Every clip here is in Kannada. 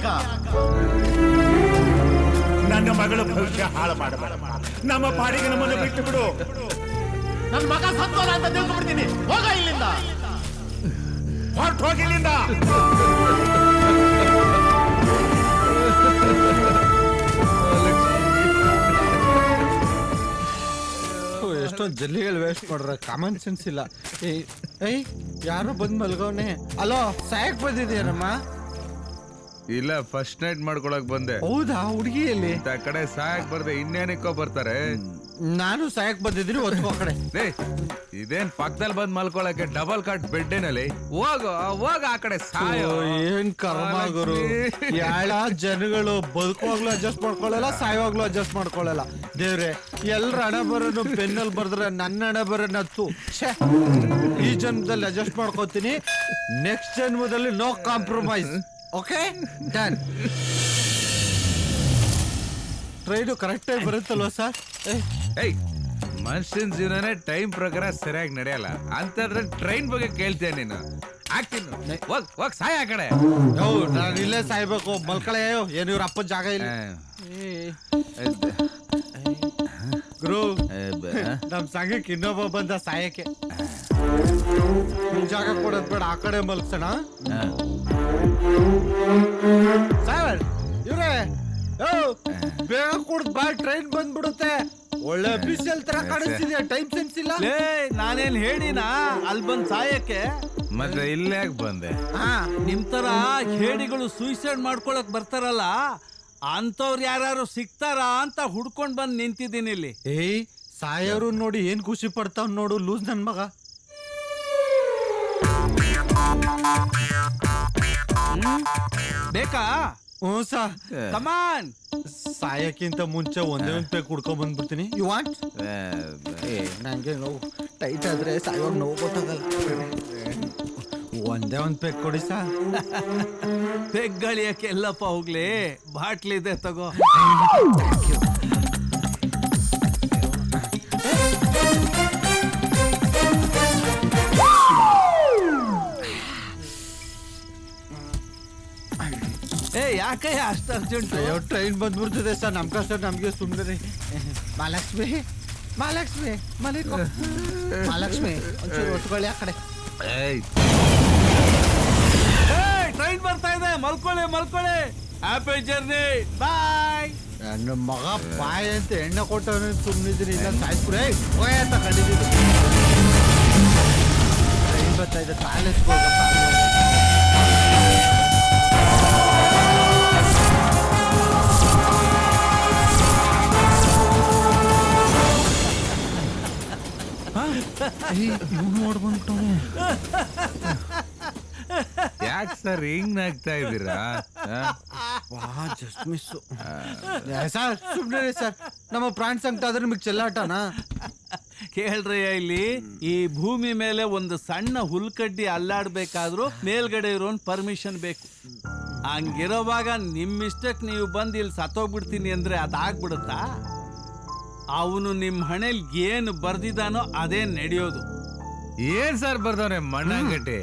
ಯಾಕ? ನನ್ನ ಮಗಳ ಭವಿಷ್ಯ ಹಾಳು ಮಾಡಬೇಡ. ನಮ್ಮ ಪಾಡಿಗೆ ನಮ್ಮನ್ನು ಬಿಟ್ಟು ಬಿಡು. ನನ್ನ ಮಗ ಸತ್ತೋಲ್ಲ ಅಂತ ತಿಳ್ಕೊಂಡ್ಬಿಡ್ತೀನಿ. ಹೋಗ ಇಲ್ಲಿಂದ, ಹೊರಟು ಹೋಗಿ ಇಲ್ಲಿಂದ. ಎಷ್ಟೊಂದು ಜಲ್ಲಿಗಳು ವೇಸ್ಟ್ ಮಾಡ್ರ, ಕಾಮನ್ ಸೆನ್ಸ್ ಇಲ್ಲ. ಏಯ್ ಯಾರು ಬಂದ್ ಮಲ್ಗವನೆ. ಅಲೋ, ಸಾಯಕ್ ಬಂದಿದ್ಯಾರಮ್ಮ? ಇಲ್ಲ, ಫಸ್ಟ್ ನೈಟ್ ಮಾಡ್ಕೊಳಕ್ ಬಂದೆ. ಹೌದಾ? ಹುಡುಗಿಯಲ್ಲಿ ಕಡೆ ಸಾಯಕ್ ಬರ್ದೆ, ಇನ್ನೇನಕ್ಕೋ ಬರ್ತಾರೆ. ನಾನು ಸಾಯಕ್ ಬಂದಿದ್ದೀನಿ, ಒತ್ಕೋ ಕಡೆ. ಇದೇನ್ ಪಕ್ಕದಲ್ಲಿ ಬಂದ್ ಮಲ್ಕೊಳಕ್ಕೆ ಡಬಲ್ ಕಾಟ್ ಬೆಡ್ಡಿನಲ್ಲಿ? ಹೋಗ ಆ ಕಡೆ ಸಾಯೋ. ಏನ್ ಕರ್ಮ ಗುರು, ಯಾಳ ಜನಗಳು ಬದುಕುವಾಗ್ಲೂ ಅಡ್ಜಸ್ಟ್ ಮಾಡ್ಕೊಳ್ಳಲ್ಲ, ಸಾಯುವಾಗ್ಲೂ ಅಡ್ಜಸ್ಟ್ ಮಾಡ್ಕೊಳ್ಳಲ್ಲ. ದೇವ್ರೆ, ಎಲ್ರ ಹಣ ಬರೋನು ಪೆನ್ನಲ್ಲಿ ಬರ್ದ್ರೆ ನನ್ನ ಹಣ ಬರೋ ನತ್ತು. ಈ ಜನ್ಮದಲ್ಲಿ ಅಡ್ಜಸ್ಟ್ ಮಾಡ್ಕೋತೀನಿ, ನೆಕ್ಸ್ಟ್ ಜನ್ಮದಲ್ಲಿ no compromise. Okay, done. Train correct ಆಗಿ ಬರುತ್ತಲ್ವ ಸರ್? ಮನುಷ್ಯನ್ ಜೀವನನೇ ಟೈಮ್ ಪ್ರಕಾರ ಸರಿಯಾಗಿ ನಡೆಯಲ್ಲ ಅಂತಂದ್ರೆ ಟ್ರೈನ್ ಬಗ್ಗೆ ಕೇಳ್ತೇನೆ ನೀನು. ಆಗ್ತೀನಿ, ಹೋಗ್ ಸಾಯ ಆ ಕಡೆ. ನಾನು ಇಲ್ಲೇ ಸಾಯ್ಬೇಕು, ಮಲ್ಕಳೆ. ಏನು ಇವ್ರ ಅಪ್ಪನ ಜಾಗ ಇಲ್ಲ ಗುರು. ನಮ್ ಸಂಘಕ್ಕೆ ಇನ್ನೊಬ್ಬ ಬಂದ ಸಾಯಕ್ಕೆ. ಜಾಗ ಕೊಡೋದ್ ಬೇಡ, ಆ ಕಡೆ ಮಲ್ಸೋಣ. ಸಾಯ್ ಇವ್ರೆ, ಬೇಗ ಕುಡ್ದ್ ಬಾ, ಟ್ರೈನ್ ಬಂದ್ಬಿಡುತ್ತೆ. ಒಳ್ಳೆ ಅಫಿಷಿಯಲ್ ತರ ಕಾಣಿಸ್ತಿದ್ಯಾ, ಟೈಮ್ ಸೆನ್ಸ್ ಇಲ್ಲ. ನಾನೇನ್ ಹೇಳಿನಾ ಅಲ್ಲಿ ಬಂದ್ ಸಾಯಕ್ಕೆ? ಮತ್ತೆ ಇಲ್ಲೇ ಬಂದೆ. ನಿಮ್ ತರ ಹೇಡಿಗಳು ಸೂಸೈಡ್ ಮಾಡ್ಕೊಳಕ್ ಬರ್ತಾರಲ್ಲ, ಅಂತವ್ರು ಯಾರು ಸಿಗ್ತಾರಾ ಅಂತ ಹುಡ್ಕೊಂಡ್ ಬಂದ್ ನಿಂತಿದ್ದೀನಿ ಇಲ್ಲಿ. ಏಯ್, ಸಾಯೋರು ನೋಡಿ ಏನ್ ಖುಷಿ ಪಡ್ತಾವ್ ನೋಡು, ಲೂಸ್ ನನ್ ಮಗ. ಬೇಕಾ? ಹ್ಞೂ ಸಾ, ಕಮಾನ್. ಸಾಯಕ್ಕಿಂತ ಮುಂಚೆ ಒಂದೇ ಒಂದು ಪೇಕ್ ಕುಡ್ಕೊಂಡ್ ಬಂದ್ಬಿಡ್ತೀನಿ. You want? ನಂಗೆ ನೋವು ಟೈಟ್ ಆದ್ರೆ ಸಾಯೋರ್ ನೋವು ಗೊತ್ತಾಗಲ್ಲ. ಒಂದೇ ಒಂದು ಪೇಕ್ ಕೊಡಿ ಸಾ. ಪೆಗ್ಗಳಿಯಕ್ಕೆ ಎಲ್ಲಪ್ಪ ಹೋಗ್ಲಿ, ಬಾಟ್ಲಿದೆ ತಗೋ. ಯಾಕೆ ಅಷ್ಟು ಅರ್ಜೆಂಟ್? ಅಯ್ಯೋ, ಟ್ರೈನ್ ಬಂದ್ಬಿಡ್ತದೆ ಸರ್, ನಮ್ ಕಷ್ಟ ನಮ್ಗೆ ಸುಮ್ಮನೆ. ಮಹಾಲಕ್ಷ್ಮಿ, ಮಹಾಲಕ್ಷ್ಮಿ, ಮಲಿಕೋ. ಮಹಾಲಕ್ಷ್ಮಿ, ಒಂಚೂರು ಒತ್ಕೊಳ್ಳಿ ಆ ಕಡೆ. ಟ್ರೈನ್ ಬರ್ತಾ ಇದೆ, ಮಲ್ಕೊಳ್ಳಿ. ಹ್ಯಾಪಿ ಜರ್ನಿ, ಬಾಯ್. ನನ್ನ ಮಗ ಬಾಯ್ ಅಂತ ಎಣ್ಣೆ ಕೊಟ್ಟವನು ಸುಮ್ಮನಿದ್ದೀನಿ, ಇಲ್ಲ ಸಾಯ್ಸ್ಬಿಡೆ ಹೋಯ್ ಅಂತ ಕಂಡಿದ್ದೀನಿ. ಟ್ರೈನ್ ಬರ್ತಾ ಇದೆ, ಕಾಲೇಜ್ ನೋಡ್ಬಂದ್ಬಿಟ್ಟವನೆ. ಯಾಕೆ ಸರ್ ಹಿಂಗ್ ನಾಗ್ತಾ ಇದ್ದೀರಾ? ಜಸ್ಟ್ ಮಿಸ್ ಸರ್, ಸುಮ್ಮನೆ ಸರ್. ನಮ್ಮ ಪ್ರಾಣ್ ಸಂಕಟ ಆದ್ರೆ ನಿಮಗೆ ಚೆಲ್ಲಾಟನಾ? ಕೇಳ್ರಯ್ಯ, ಇಲ್ಲಿ ಈ ಭೂಮಿ ಮೇಲೆ ಒಂದು ಸಣ್ಣ ಹುಲ್ಕಡ್ಡಿ ಅಲ್ಲಾಡ್ಬೇಕಾದ್ರೂ ಮೇಲ್ಗಡೆ ಇರೋನ್ ಪರ್ಮಿಷನ್ ಬೇಕು. ಹಂಗಿರೋವಾಗ ನಿಮ್ಮಿಷ್ಟಕ್ಕೆ ನೀವು ಬಂದು ಇಲ್ಲಿ ಸತ್ತೋಗ್ಬಿಡ್ತೀನಿ ಅಂದ್ರೆ ಅದಾಗ್ಬಿಡುತ್ತಾ? ಅವನು ನಿಮ್ ಹಣೆಲ್ ಏನು ಬರ್ದಿದ್ದಾನೋ ಅದೇ ನಡೆಯೋದು. ಏನ್ ಸರ್ ಬರ್ದವ್ರೆ ಮಣ್ಣಗಟ್ಟೆ?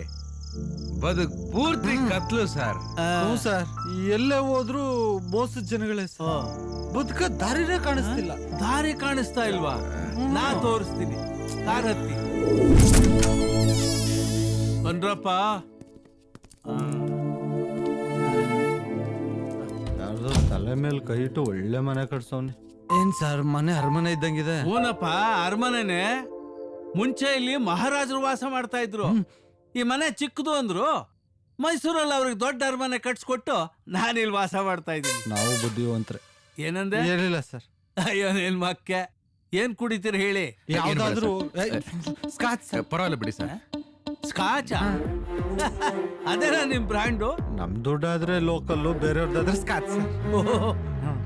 ಬದುಕ್ ಪೂರ್ತಿ ಕತ್ಲು ಸರ್. ಹ್ಞೂ ಸರ್, ಎಲ್ಲೇ ಹೋದ್ರು ಮೋಸದ ಜನಗಳೇ ಸರ್. ಬದುಕ ದಾರಿನೇ ಕಾಣಿಸ್ತಿಲ್ಲ. ದಾರಿ ಕಾಣಿಸ್ತಾ ಇಲ್ವಾ? ನಾ ತೋರಿಸ್ತೀನಿ, ಕಾರ್ ಹತ್ತಿ ಬನ್ರಪ್ಪ. ಯಾರ್ದೋ ತಲೆ ಮೇಲೆ ಕೈ ಇಟ್ಟು ಒಳ್ಳೆ ಮನೆ ಕಟ್ಸವ್ನೆ. ಏನ್ ಸರ್, ಮನೆ ಅರಮನೆ ಇದ್ದಂಗಿದೆ. ಹೂನಪ್ಪ, ಅರಮನೆನೆ. ಮುಂಚೆ ಇಲ್ಲಿ ಮಹಾರಾಜರು ವಾಸ ಮಾಡ್ತಾ ಇದ್ರು. ಈ ಮನೆ ಚಿಕ್ಕದು ಅಂದ್ರು. ಮೈಸೂರಲ್ಲಿ ಅವ್ರಿಗೆ ದೊಡ್ಡ ಅರಮನೆ ಕಟ್ಸ್ಕೊಟ್ಟು ನಾನಿಲ್ಲಿ ವಾಸ ಮಾಡ್ತಾ ಇದ್ದೀನಿ. ನಾವು ಬುದ್ಧಿವಂತ್ರೆ. ಏನಂದೆ? ಏನಿಲ್ಲ ಸರ್. ಅಯ್ಯೋ ನಿನ್ ಮಕ್ಕೆ, ಏನ್ ಕುಡಿತೀರಿ ಹೇಳಿ? ಯಾವ್ದಾದ್ರು ಸ್ಕಾಚ್. ಪರವಾಗಿಲ್ಲ ಬಿಡಿ ಸರ್. ಸ್ಕಾಚ್? ಅದೇನಾ ನಿಮ್ ಬ್ರ್ಯಾಂಡು? ನಮ್ ದುಡ್ಡಾದ್ರೆ ಲೋಕಲ್ಲು, ಬೇರೆಯವ್ರದ್ದಾದ್ರೆ ಸ್ಕಾಚ್ ಸರ್.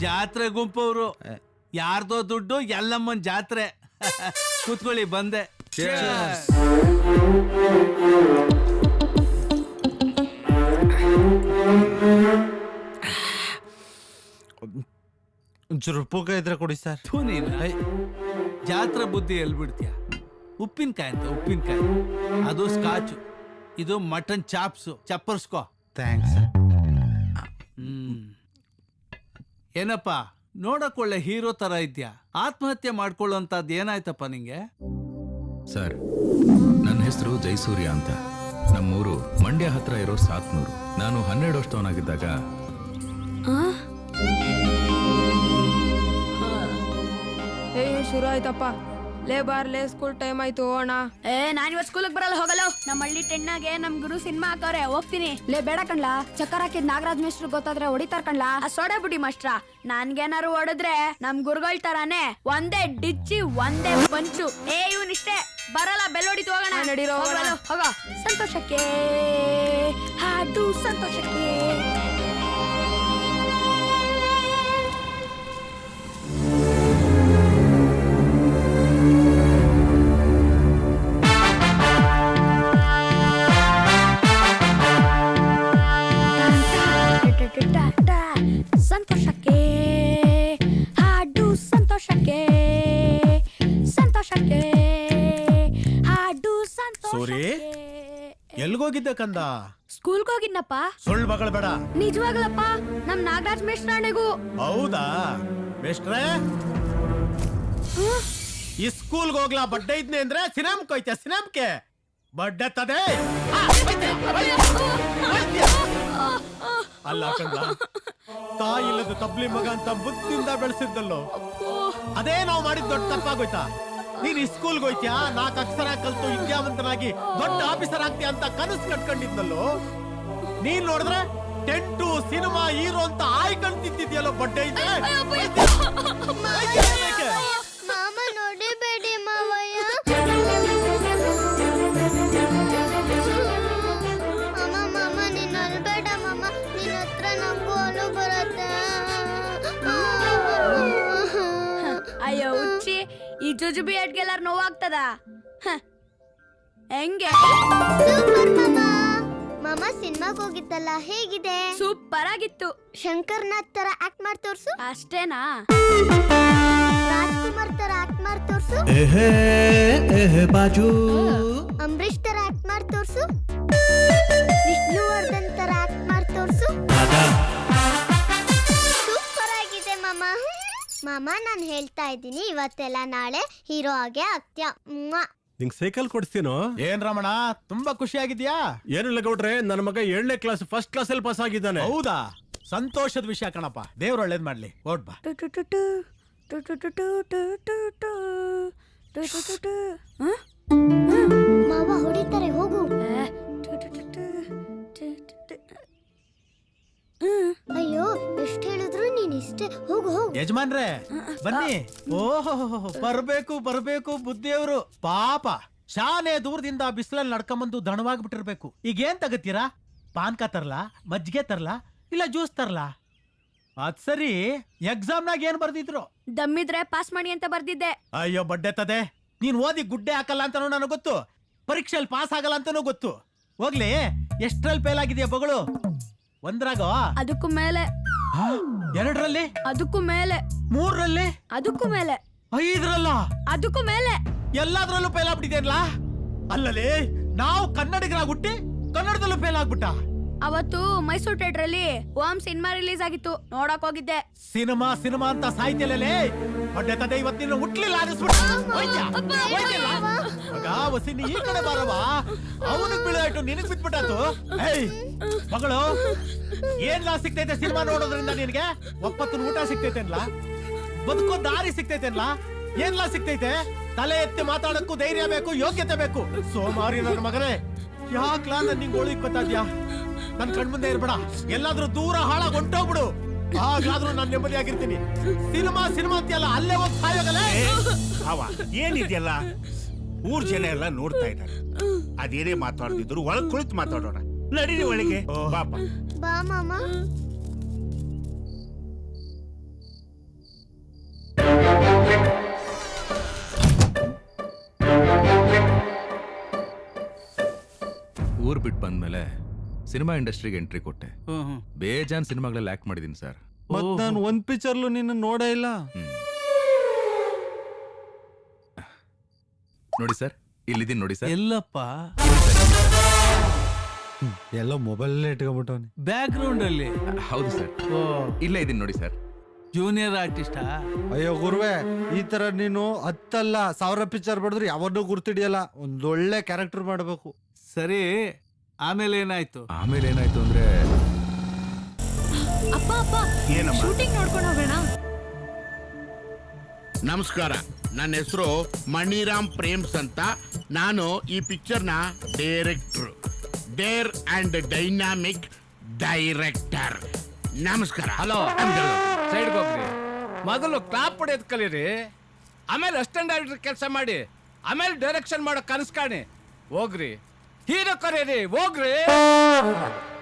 ಜಾತ್ರೆ ಗುಂಪವ್ರು. ಯಾರ್ದೋ ದುಡ್ಡು, ಎಲ್ಲಮ್ಮನ್ ಜಾತ್ರೆ. ಕೂತ್ಕೊಳ್ಳಿ, ಬಂದೆ. ಒಂಚೂರು ಉಪ್ಪುಕಾಯಿ ಇದ್ರೆ ಕೊಡಿ ಸರ್. ಜಾತ್ರೆ ಬುದ್ಧಿ ಎಲ್ಲಿ ಬಿಡ್ತೀಯ? ಉಪ್ಪಿನಕಾಯಿ ಅಂತ, ಉಪ್ಪಿನಕಾಯಿ. ಅದು ಸ್ಕಾಚು, ಇದು ಮಟನ್ ಚಾಪ್ಸು. ಚಪ್ಪರ್ಸ್ಕೋ. ಥ್ಯಾಂಕ್ಸ್. ಏನಪ್ಪ ನೋಡಕ್ ಒಳ್ಳೆ ಹೀರೋ ತರ ಇದ್ಯಾ, ಆತ್ಮಹತ್ಯೆ ಮಾಡ್ಕೊಳ್ಳೋಂಥದ್ದು ಏನಾಯ್ತಪ್ಪ ನಿಂಗೆ? ಸರ್, ನನ್ನ ಹೆಸರು ಜೈಸೂರ್ಯ ಅಂತ. ನಮ್ಮೂರು ಮಂಡ್ಯ ಹತ್ರ ಇರೋ ಸಾತ್ನೂರು. ನಾನು 12 ವರ್ಷದವನಾಗಿದ್ದಾಗ ಶುರು ಆಯ್ತಪ್ಪ. ಲೇ ಬಾರ್ಲೆ, ಸ್ಕೂಲ್ ಟೈಮ್ ಆಯ್ತು ಅಣ್ಣ. ನಾನ್ ಇವತ್ತು ಸ್ಕೂಲಿಗೆ ಬರಲ್ಲ, ಹೋಗಲ್ಲ. ನಮ್ಮ ಹಳ್ಳಿ ಟೆನ್ನಾಗೆ ನಮ್ ಗುರು ಸಿನಿಮಾ ಹಾಕವ್ರೆ, ಹೋಗ್ತೀನಿ. ಲೇ ಬೇಡ ಕಣ್ಲಾ, ಚಕ್ಕರ್ ಹಾಕಿದ್ ನಾಗರಾಜ್ ಮಿಸ್ಟ್ರು ಗೊತ್ತಾದ್ರೆ ಹೊಡಿತಾರ ಕಣ್ಲಾ. ಸೋಡಾ ಬುಡಿ ಮಾಸ್ಟ್ರ, ನನ್ಗೇನಾರು ಹೊಡೆದ್ರೆ ನಮ್ ಗುರುಗಳ್ ತರಾನೇ ಒಂದೇ ಡಿಚ್ಚಿ ಒಂದೇ ಪಂಚು. ಇವನಿಷ್ಟೇ ಬರಲ್ಲ, ಬೆಲ್ ಹೊಡಿತು, ಹೋಗೋಣ. ನಡೀರೋ, ಹೋಗ. ಸಂತೋಷಕ್ಕೆ ಹಾಡು, ಸಂತೋಷಕ್ಕೆ. ಸಂತೋಷಕ್ಕೆ ಹಾಡು, ಸಂತೋಷಕ್ಕೆ ಸಂತೋಷಕ್ಕೆ ಹಾಡು, ಸೂರಿ, ಸಂತೋಷಕ್ಕೆ. ಎಲ್ಗೋಗಿದ್ದೆ ಕಂದ? ಸ್ಕೂಲ್ಗೆ ಹೋಗಿದ್ನಪ್ಪ. ಸುಳ್ಳು ಮಗಳು ಬೇಡ. ನಿಜವಾಗ್ಲಪ್ಪ, ನಮ್ ನಾಗರಾಜ್ ಮೇಷ್ಟ್ರಾಣೆಗೂ. ಹೌದಾ ಮೇಷ್ಟ್ರೆ? ಈ ಸ್ಕೂಲ್ಗೆ ಹೋಗ್ಲಾ ಬಡ್ಡೆ ಇದ್ನೆ ಅಂದ್ರೆ ಸಿನಿಮಾಕ್ ಹೋಯ್ತೆ, ಸಿನಿಮಾಕ್ಕೆ ಬಡ್ಡೆ ತದೆ. ಅಲ್ಲ ಕಂದ, ತಾಯಿ ಇಲ್ಲದ ತಬ್ಲಿ ಮಗ ಅಂತ ಬುದ್ಧಿಯಿಂದ ಬೆಳೆಸಿದ್ದಲ್ಲೋ, ಅದೇ ನಾವು ಮಾಡಿದ್ ದೊಡ್ಡ ತಪ್ಪಾಗೋಯ್ತಾ? ನೀನ್ ಈ ಸ್ಕೂಲ್ಗೆ ಹೋಯ್ತ್ಯಾ, 4 ಅಕ್ಷರ ಕಲ್ತು ವಿದ್ಯಾವಂತನಾಗಿ ದೊಡ್ಡ ಆಫೀಸರ್ ಆಗ್ತೀಯ ಅಂತ ಕನಸು ಕಟ್ಕೊಂಡಿದ್ದಲ್ಲೋ, ನೀನ್ ನೋಡಿದ್ರೆ ಟೆಂಟು ಸಿನಿಮಾ ಹೀರೋ ಅಂತ ಆಯ್ಕೊಂಡ್ ತಿಂತಿದ್ಯಲ್ಲೋ ಬಡ್ಡೆ ಇದೆ. ಮಾಮ ನೋಡಿಬೇಡಿ ಮಾವಯ್ಯ. ಮಾಮ ನೀನ್ ಅಲ್ಬೇಡ ಮಾಮ, ನಿನ್ ಹತ್ರ ನಂಗೂ ಅಳು ಬರತ್ತೆ. ಅಯ್ಯೋ ಹುಚ್ಚಿ, ಈ ಜುಜುಬಿ ಅಡ್ಗೆಲ್ಲಾರು ನೋವಾಗ್ತದ ಹೆಂಗೆ? ಸೂಪರ್ ಮಾಮ. ಮಾಮ ಸಿನಿಮಾಗ್ ಹೋಗಿದ್ದಲ್ಲ, ಹೇಗಿದೆ? ಸೂಪರ್ ಆಗಿತ್ತು. ಶಂಕರ್ನಾಥ್ ತರ ಆಕ್ಟ್ ಮಾಡಿ ತೋರ್ಸು. ಅಷ್ಟೇನಾ? ರಾಜ್ಕುಮಾರ್ ತರ ಆಕ್ಟ್ ಮಾಡಿ ತೋರ್ಸು. ಅಂಬರೀಶ್ ತರ ಆಕ್ಟ್ ಮಾಡಿ ತೋರ್ಸು. ವಿಷ್ಣುವರ್ಧನ್ ತರ ಆಕ್ಟ್ ಮಾಡಿ ತೋರ್ಸು. ಸೂಪರ್ ಆಗಿದೆ ಮಾಮ. ಮಾಮ ನಾನ್ ಹೇಳ್ತಾ ಇದ್ದೀನಿ, ಇವತ್ತೆಲ್ಲ ನಾಳೆ ಹೀರೋ ಆಗೇ ಆಗ್ತ್ಯಾ. ನಿಂಗ್ ಸೈಕಲ್ ಕೊಡ್ತೀನೋ? ಏನ್ ರಮಣ, ತುಂಬಾ ಖುಷಿ ಆಗಿದ್ಯಾ? ಏನಿಲ್ಲ ಗೌಡ್ರೆ, ನನ್ನ ಮಗ 7ನೇ ಕ್ಲಾಸ್ ಫಸ್ಟ್ ಕ್ಲಾಸ್ ಅಲ್ಲಿ ಪಾಸ್ ಆಗಿದ್ದಾನೆ. ಹೌದಾ? ಸಂತೋಷದ ವಿಷಯ ಕಣಪ್ಪ, ದೇವ್ರ ಒಳ್ಳೇದ್ ಮಾಡ್ಲಿ. ಓಟ್ ಬಾ. ಮಾವ ಹೊಡಿತಾರೆ, ಹೋಗು. ಅಯ್ಯೋ, ಎಷ್ಟ್ ಹೇಳಿದ್ರು ನೀನ್ ಇಷ್ಟೇ. ಹೋಗು ಹೋಗು. ಯಜಮಾನ್ರೆ ಬನ್ನಿ. ಓಹೋ, ಬರ್ಬೇಕು ಬುದ್ಧಿಯವರು. ಪಾಪ ಶಾನೆ ದೂರದಿಂದ ಬಿಸಿಲಲ್ಲಿ ನಡ್ಕೊಂಬಂದು ದಣವಾಗ್ಬಿಟ್ಟಿರ್ಬೇಕು. ಈಗ ಏನ್ ತಗತ್ತೀರಾ? ಪಾನ್ಕ ತರ್ಲಾ, ಮಜ್ಜಿಗೆ ತರ್ಲಾ, ಇಲ್ಲ ಜ್ಯೂಸ್ ತರ್ಲಾ? ಅದ್ ಸರಿ, ಎಕ್ಸಾಮ್ನಾಗ ಏನ್ ಬರ್ದಿದ್ರು? ದಮ್ಮಿದ್ರೆ ಪಾಸ್ ಮಾಡಿ ಅಂತ ಬರ್ದಿದ್ದೆ. ಅಯ್ಯೋ ಬಡ್ಡೆ ತದೆ, ನೀನ್ ಓದಿ ಗುಡ್ಡೆ ಹಾಕಲ್ಲ ಅಂತಾನು ನನಗೆ ಗೊತ್ತು, ಪರೀಕ್ಷೆಯಲ್ಲಿ ಪಾಸ್ ಆಗಲ್ಲ ಅಂತಾನು ಗೊತ್ತು. ಹೋಗ್ಲಿ, ಎಷ್ಟ್ರಲ್ಲಿ ಫೇಲ್ ಆಗಿದೆಯಾ ಬಗಳು? 1ರಾಗ? ಅದಕ್ಕೂ ಮೇಲೆ. 2ರಲ್ಲಿ? ಅದಕ್ಕೂ ಮೇಲೆ. 3ರಲ್ಲಿ? ಅದಕ್ಕೂ ಮೇಲೆ. 5ರಲ್ಲ? ಅದಕ್ಕೂ ಮೇಲೆ. ಎಲ್ಲಾದ್ರಲ್ಲೂ ಫೇಲ್ ಆಗ್ಬಿಟ್ಟಿದೇನಲ್ಲ? ಅಲ್ಲಲೇ, ನಾವು ಕನ್ನಡಿಗರಾಗಿ ಹುಟ್ಟಿ ಕನ್ನಡದಲ್ಲೂ ಫೇಲ್ ಆಗ್ಬಿಟ್ಟ. ಅವತ್ತು ಮೈಸೂರು ಥಿಯೇಟರ್ ಅಲ್ಲಿ ಓಂ ಸಿನಿಮಾ ರಿಲೀಸ್ ಆಗಿತ್ತು, ನೋಡಕ್ ಹೋಗಿದ್ದೆ. ಸಿನಿಮಾ ಅಂತ ಸಾಯ್ತಿಲ್ಲಲೇ. ಬಡ್ಡೆ ತದೆ, ಇವತ್ತಿನ ಹುಟ್ಲಿಲ್ಲ ಅನ್ನಿಸ್ಬಿಟ್ಟ. ಮಗ ವಸಿನಿ, ಈ ಕಡೆ ಬಾರವ. ಅವನಿಗೆ ಬೀಳಾಯ್ತು, ನಿನಗ್ ಬಿಟ್ಬಿಟ್ಟಾತು. ಏಯ್ ಮಗಳು, ಏನ್ ಲಾ ಸಿಗ್ತೈತೆ ಸಿನಿಮಾ ನೋಡೋದ್ರಿಂದ? ನಿನ್ಗೆ ಒಪ್ಪತ್ತಿನ ಊಟ ಸಿಗ್ತೈತೆ ಅನ್ಲಾ? ಬದುಕೋ ದಾರಿ ಸಿಗ್ತೈತೆ ಅನ್ಲಾ? ಏನ್ಲಾ ಸಿಗ್ತೈತೆ? ತಲೆ ಎತ್ತಿ ಮಾತಾಡಕ್ಕೂ ಧೈರ್ಯ ಬೇಕು, ಯೋಗ್ಯತೆ ಬೇಕು. ಸೋಮಾರಿ ನನ್ನ ಮಗನೇ, ಯಾಕ್ಲಾ ನನ್ ನಿಂಗೆ ಓಳಿಕ್ ಗೊತ್ತಾದ್ಯಾ? ನನ್ ಕಣ್ಮುಂದೆ ಇರ್ಬೇಡ, ಎಲ್ಲಾದ್ರೂ ದೂರ ಹಾಳಾಗ್ ಹೊಂಟೋಗ್ಬಿಡು. ಹಾಗಾದ್ರೂ ನಾನು ನೆಮ್ಮದಿಯಾಗಿರ್ತೀನಿ. ಸಿನಿಮಾ ಅಂತೆಲ್ಲ ಅಲ್ಲೇ ಹೋಗಿ ಸಾಯೋಗಲೇ. ಅವ ಏನಿದೆಯಲ್ಲ, ಊರ್ ಜನ ಎಲ್ಲ ನೋಡ್ತಾ ಇದ್ದಾರೆ. ಅದೇನೇ ಮಾತಾಡ್ತಿದ್ರು ಒಳಗ್ ಕುಳಿತು ಮಾತಾಡೋಣ. ನಡೀರಿ ಒಳಗೆ. ಪಾಪ ಬಾ ಮಾಮ. ಊರ್ ಬಿಟ್ಟು ಬಂದ್ಮೇಲೆ ಸಿನಿಮಾ ಇಂಡಸ್ಟ್ರಿಗೆ ಎಂಟ್ರಿ ಕೊಟ್ಟೆ. ಬೇಜಾನ್ ಸಿನಿಮಾಗಳಲ್ಲಿ ಆಕ್ಟ್ ಮಾಡಿದೀನಿ ಸರ್. ಮತ್ ನಾನು ಒಂದ್ ಪಿಕ್ಚರ್ಲು ನಿನ್ನ ನೋಡೇ ಇಲ್ಲ. ನೋಡಿ ಸರ್, ಇಲ್ಲಿದ್ದೀನಿ ನೋಡಿ ಸರ್. ಎಲ್ಲಪ್ಪ? ಎಲ್ಲೋ ಮೊಬೈಲ್ ಇಟ್ಕೊಂಡ್ಬಿಟ್ಟವನಿ. ಬ್ಯಾಕ್ ಗ್ರೌಂಡ್ ಅಲ್ಲಿ ಹೌದು ಸರ್, ಇಲ್ಲೇ ಇದೀನಿ ನೋಡಿ ಸರ್. ಜೂನಿಯರ್ ಆರ್ಟಿಸ್ಟಾ? ಅಯ್ಯೋ ಗುರುವೆ, ಈ ತರ ನೀನು 10,000 ಪಿಕ್ಚರ್ ಬಡಿದ್ರು ಯಾವನ್ನೂ ಗುರ್ತಿಡಿಯಲ್ಲ. ಒಂದೊಳ್ಳೆ ಕ್ಯಾರೆಕ್ಟರ್ ಮಾಡಬೇಕು. ಸರಿ, ಆಮೇಲೆ ಏನಾಯ್ತು? ಆಮೇಲೆ ಏನಾಯ್ತು ಅಂದ್ರೆ ಅಪ್ಪ ಅಪ್ಪ, ಏನಮ್ಮ? ಶೂಟಿಂಗ್ ನೋಡ್ಕೊಂಡು ಹೋಗೋಣ. ನಮಸ್ಕಾರ, ನನ್ನ ಹೆಸರು ಮಣಿರಾಮ್ ಪ್ರೇಮ್ಸ್ ಅಂತ. ನಾನು ಈ ಪಿಕ್ಚರ್ನ ಡೈರೆಕ್ಟ್ರು, ಡೇರ್ ಅಂಡ್ ಡೈನಾಮಿಕ್ ಡೈರೆಕ್ಟರ್. ನಮಸ್ಕಾರ. ಹಲೋ, ಸೈಡ್ಗೆ ಹೋಗ್ರಿ. ಮೊದಲು ಕ್ಲಾಪ್ ಹೊಡೆಯೋದು ಕಲೀರಿ, ಆಮೇಲೆ ಅಸಿಸ್ಟೆಂಟ್ ಡೈರೆಕ್ಟರ್ ಕೆಲಸ ಮಾಡಿ, ಆಮೇಲೆ ಡೈರೆಕ್ಷನ್ ಮಾಡೋ ಕನಸು ಕಾಣಿ. ಹೋಗ್ರಿ, ಹೀರೋ ಕರೀರಿ, ಹೋಗ್ರಿ.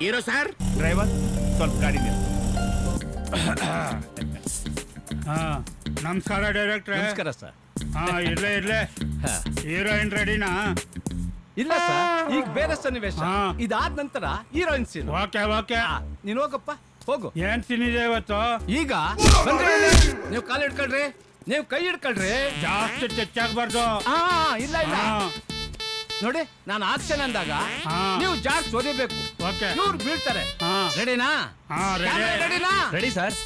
Hero sir. ಡ್ರೈವರ್ ಸ್ವಲ್ಪ ಗಾಡಿ ನಿಲ್ಸು. ನಮಸ್ಕಾರ ಡೈರೆಕ್ಟ್ರೆ. ನಮಸ್ಕಾರ ಸರ್. ಇರ್ಲೇ ಹೀರೋಯಿನ್ ರೆಡಿನಾ? ಇಲ್ಲ ಸರ್, ಈಗ ಬೇರೆ ಸನ್ನಿವೇಶ. ಹಾ. ಇದಾದ ನಂತರ ಹೀರೋಯಿನ್ ಸೀನ್. ಓಕೆ. ನೀನು ಹೋಗಪ್ಪ, ಹೋಗು. ಏನ್ ತಿನ್ನಿದೆ ಇವತ್ತು? ಈಗ ಬಂದ್ರೆ ನೀವು ಕಾಲು ಹಿಡ್ಕೊಳ್ರಿ, ನೀವು ಕೈ ಹಿಡ್ಕೊಳ್ರಿ. ಜಾಸ್ತಿ ಚೆಚ್ಚಾಗ್ಬಾರ್ದು. ಇಲ್ಲ ನೋಡಿ, ನಾನು ಆಕ್ಷನ್ ಅಂದಾಗ ಹಾ. ನೀವು ಜಾಸ್ತಿ ಓದಿಬೇಕು. ಓಕೆ. ಇವ್ರು ಬೀಳ್ತಾರೆ. ಹಾ. ರೆಡಿನಾ? ರೆಡಿ. ರೆಡಿನಾ? Ready sir.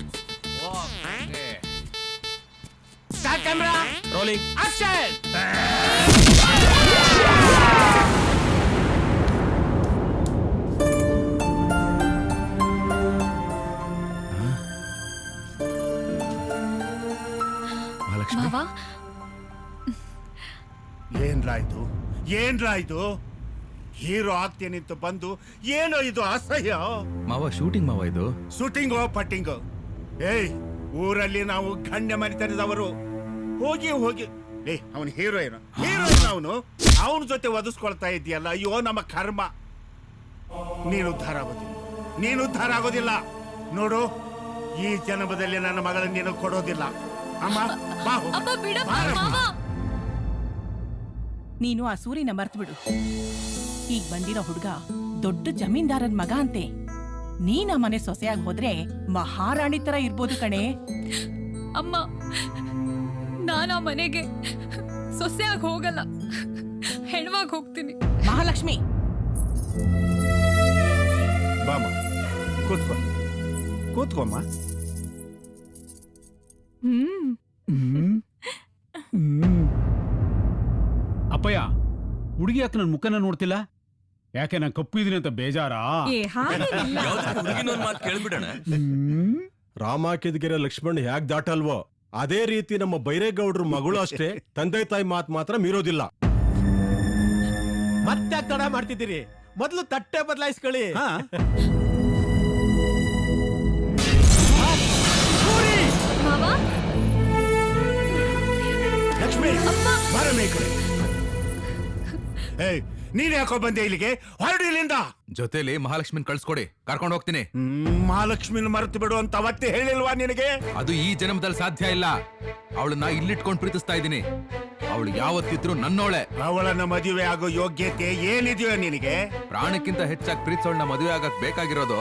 Start camera, rolling, action. Mahalakshmi, ಮಾವ, ಏನ್ರಾಯ್ತು? ಹೀರೋ ಆಗ್ತೇನಿಂತ ಬಂದು ಏನೋ ಇದು ಅಸಹ್ಯ. ಮಾವ ಶೂಟಿಂಗ್ ಮಾವ ಇದು. ಶೂಟಿಂಗೋ ಪಟ್ಟಿಂಗೋ? ಏಯ್, ಊರಲ್ಲಿ ನಾವು ಗಣ್ಯ ಮನೆತನದವರು. ಹೋಗಿ ಅವನು ಹೀರೋಯಿನ್ ಅವನ ಜೊತೆ ಒದಿಸ್ಕೊಳ್ತಾ ಇದೆಯಲ್ಲ. ಅಯ್ಯೋ ನಮ್ಮ ಕರ್ಮ. ನೀನು ಉದ್ಧಾರ ಆಗೋದಿಲ್ಲ ನೋಡು. ಈ ಜನ್ಮದಲ್ಲಿ ನನ್ನ ಮಗಳನ್ನು ನೀನು ಕೊಡೋದಿಲ್ಲ. ಅಮ್ಮ ಬಾ ಹೋಗು. ಅಪ್ಪ ಬಿಡಪ್ಪ, ಮಾವ. ನೀನು ಆ ಸೂರಿನ ಮರ್ತು ಬಿಡು. ಈಗ ಬಂದಿರೋ ಹುಡ್ಗ ದೊಡ್ಡ ಜಮೀನ್ದಾರನ್ ಮಗ ಅಂತೆ. ನೀನ ಮನೆ ಸೊಸೆಯಾಗಿ ಹೋದ್ರೆ ಮಹಾರಾಣಿ ತರ ಇರ್ಬೋದು ಕಣೆ. ಅಮ್ಮ, ನಾನು ಆ ಮನೆಗೆ ಸೊಸೆಯಾಗಿ ಹೋಗಲ್ಲ, ಹೆಣ್ವಾಗಿ ಹೋಗ್ತೀನಿ. ಮಹಾಲಕ್ಷ್ಮಿ, ಬಾಮ, ಕೂತ್ಕೊಮ್ಮ. ಅಪ್ಪಯ್ಯ, ಹುಡುಗಿ ಯಾಕೆ ನನ್ನ ಮುಖನ ನೋಡ್ತಿಲ್ಲ? ಯಾಕೆ ನಾನು ಕಪ್ಪು ಇದೀನಿ ಅಂತ ಬೇಜಾರಾ? ಮಾತು ಕೇಳ್ಬಿಡೋಣ. ರಾಮ ಕಿದ್ಗೆರೆ ಲಕ್ಷ್ಮಣ್ ಹ್ಯಾಕ್ ದಾಟಲ್ವೋ ಅದೇ ರೀತಿ ನಮ್ಮ ಬೈರೇಗೌಡ್ರ ಮಗಳು ಅಷ್ಟೇ ತಂದೆ ತಾಯಿ ಮಾತ್ ಮಾತ್ರ ಮೀರೋದಿಲ್ಲ. ಮತ್ತೆ ತಡ ಮಾಡ್ತಿದ್ದೀರಿ? ಮೊದಲು ತಟ್ಟೆ ಬದಲಾಯಿಸ್ಕೊಳ್ಳಿ. ಮಾವ, ಲಕ್ಷ್ಮಿ, ಬಾರಮ್ಮ ಈ ಕಡೆ. ಏಯ್, ನೀನ್ ಯಾಕೋ ಬಂದೆ ಇಲ್ಲಿಗೆ? ಹೊರಡಿ ಇಲ್ಲಿಂದ. ಜೊತೆಲಿ ಮಹಾಲಕ್ಷ್ಮಿನ್ ಕಳ್ಸ್ಕೊಡಿ, ಕರ್ಕೊಂಡು ಹೋಗ್ತೀನಿ. ಮಹಾಲಕ್ಷ್ಮಿನ ಮರೆತು ಬಿಡು ಅಂತ ಅವತ್ತೇ ಹೇಳಿಲ್ವಾ ನಿನಗೆ? ಅದು ಈ ಜನ್ಮದಲ್ಲಿ ಸಾಧ್ಯ ಇಲ್ಲ. ಅವಳನ್ನ ಇಲ್ಲಿಟ್ಕೊಂಡು ಪ್ರೀತಿಸ್ತಾ ಇದ್ದೀನಿ. ಅವಳು ಯಾವತ್ತಿದ್ರು ನನ್ನೋಳೆ. ಅವಳನ್ನ ಮದುವೆ ಆಗೋ ಯೋಗ್ಯತೆ ಏನಿದೆಯೋ ನಿನಗೆ? ಪ್ರಾಣಕ್ಕಿಂತ ಹೆಚ್ಚಾಗಿ ಪ್ರೀತಿಸೋಳನ್ನ ಮದುವೆ ಆಗಕ್ ಬೇಕಾಗಿರೋದು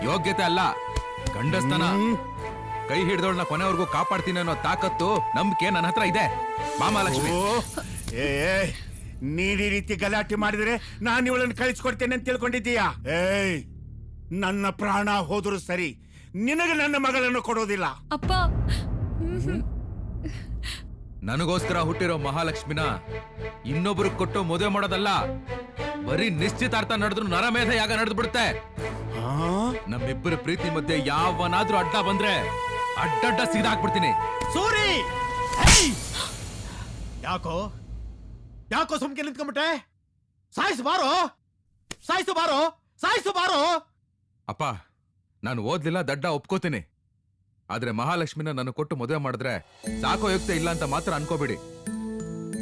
ಯೋಗ್ಯತೆ ಅಲ್ಲ, ಗಂಡಸ್ತನ. ಕೈ ಹಿಡ್ದವಳನ್ನ ಕೊನೆವರೆಗೂ ಕಾಪಾಡ್ತೀನಿ ಅನ್ನೋ ತಾಕತ್ತು, ನಂಬಿಕೆ ನನ್ನ ಹತ್ರ ಇದೆ. ಮಹಾಲಕ್ಷ್ಮಿ, ನೀನ್ ಈ ರೀತಿ ಗಲಾಟೆ ಮಾಡಿದ್ರೆ ನಾನು ಇವಳನ್ನು ಕಳಿಸ್ಕೊಡ್ತೇನೆ ಅಂತ ತಿಳ್ಕೊಂಡಿದ್ದೀಯಾ? ಏಯ್, ನನ್ನ ಪ್ರಾಣ ಹೋದ್ರು ಸರಿ, ನಿನಗೆ ನನ್ನ ಮಗಳನ್ನು ಕೊಡೋದಿಲ್ಲ. ಅಪ್ಪ, ನನಗೋಸ್ಕರ ಹುಟ್ಟಿರೋ ಮಹಾಲಕ್ಷ್ಮಿನ ಇನ್ನೊಬ್ರು ಕೊಟ್ಟು ಮದುವೆ ಮಾಡೋದಲ್ಲ. ಬರೀ ನಿಶ್ಚಿತಾರ್ಥ ನಡೆದ್ರು ನರಮೇಧ ಯಾಗ ನಡೆದು ಬಿಡುತ್ತೆ. ನಮ್ಮಿಬ್ಬರ ಪ್ರೀತಿ ಮಧ್ಯೆ ಯಾವನಾದ್ರೂ ಅಡ್ಡ ಬಂದ್ರೆ ಅಡ್ಡಡ್ಡ ಸಿಗಾಕ್ಬಿಡ್ತೀನಿ. ಸೂರಿ, ಯಾಕೋ ಸುಮ್ಕೆ ನಿಂತ್ಕೊಂಡ್ಬಿಟ್ಟೆ? ಸಾಯಿಸು ಬಾರೋ. ಅಪ್ಪ, ನಾನು ಓದ್ಲಿಲ್ಲ, ದಡ್ಡ ಒಪ್ಕೋತೀನಿ. ಆದ್ರೆ ಮಹಾಲಕ್ಷ್ಮಿನ ನಾನು ಕೊಟ್ಟು ಮದುವೆ ಮಾಡಿದ್ರೆ ಸಾಕೋಯುಕ್ತ ಇಲ್ಲ ಅಂತ ಮಾತ್ರ ಅನ್ಕೋಬೇಡಿ.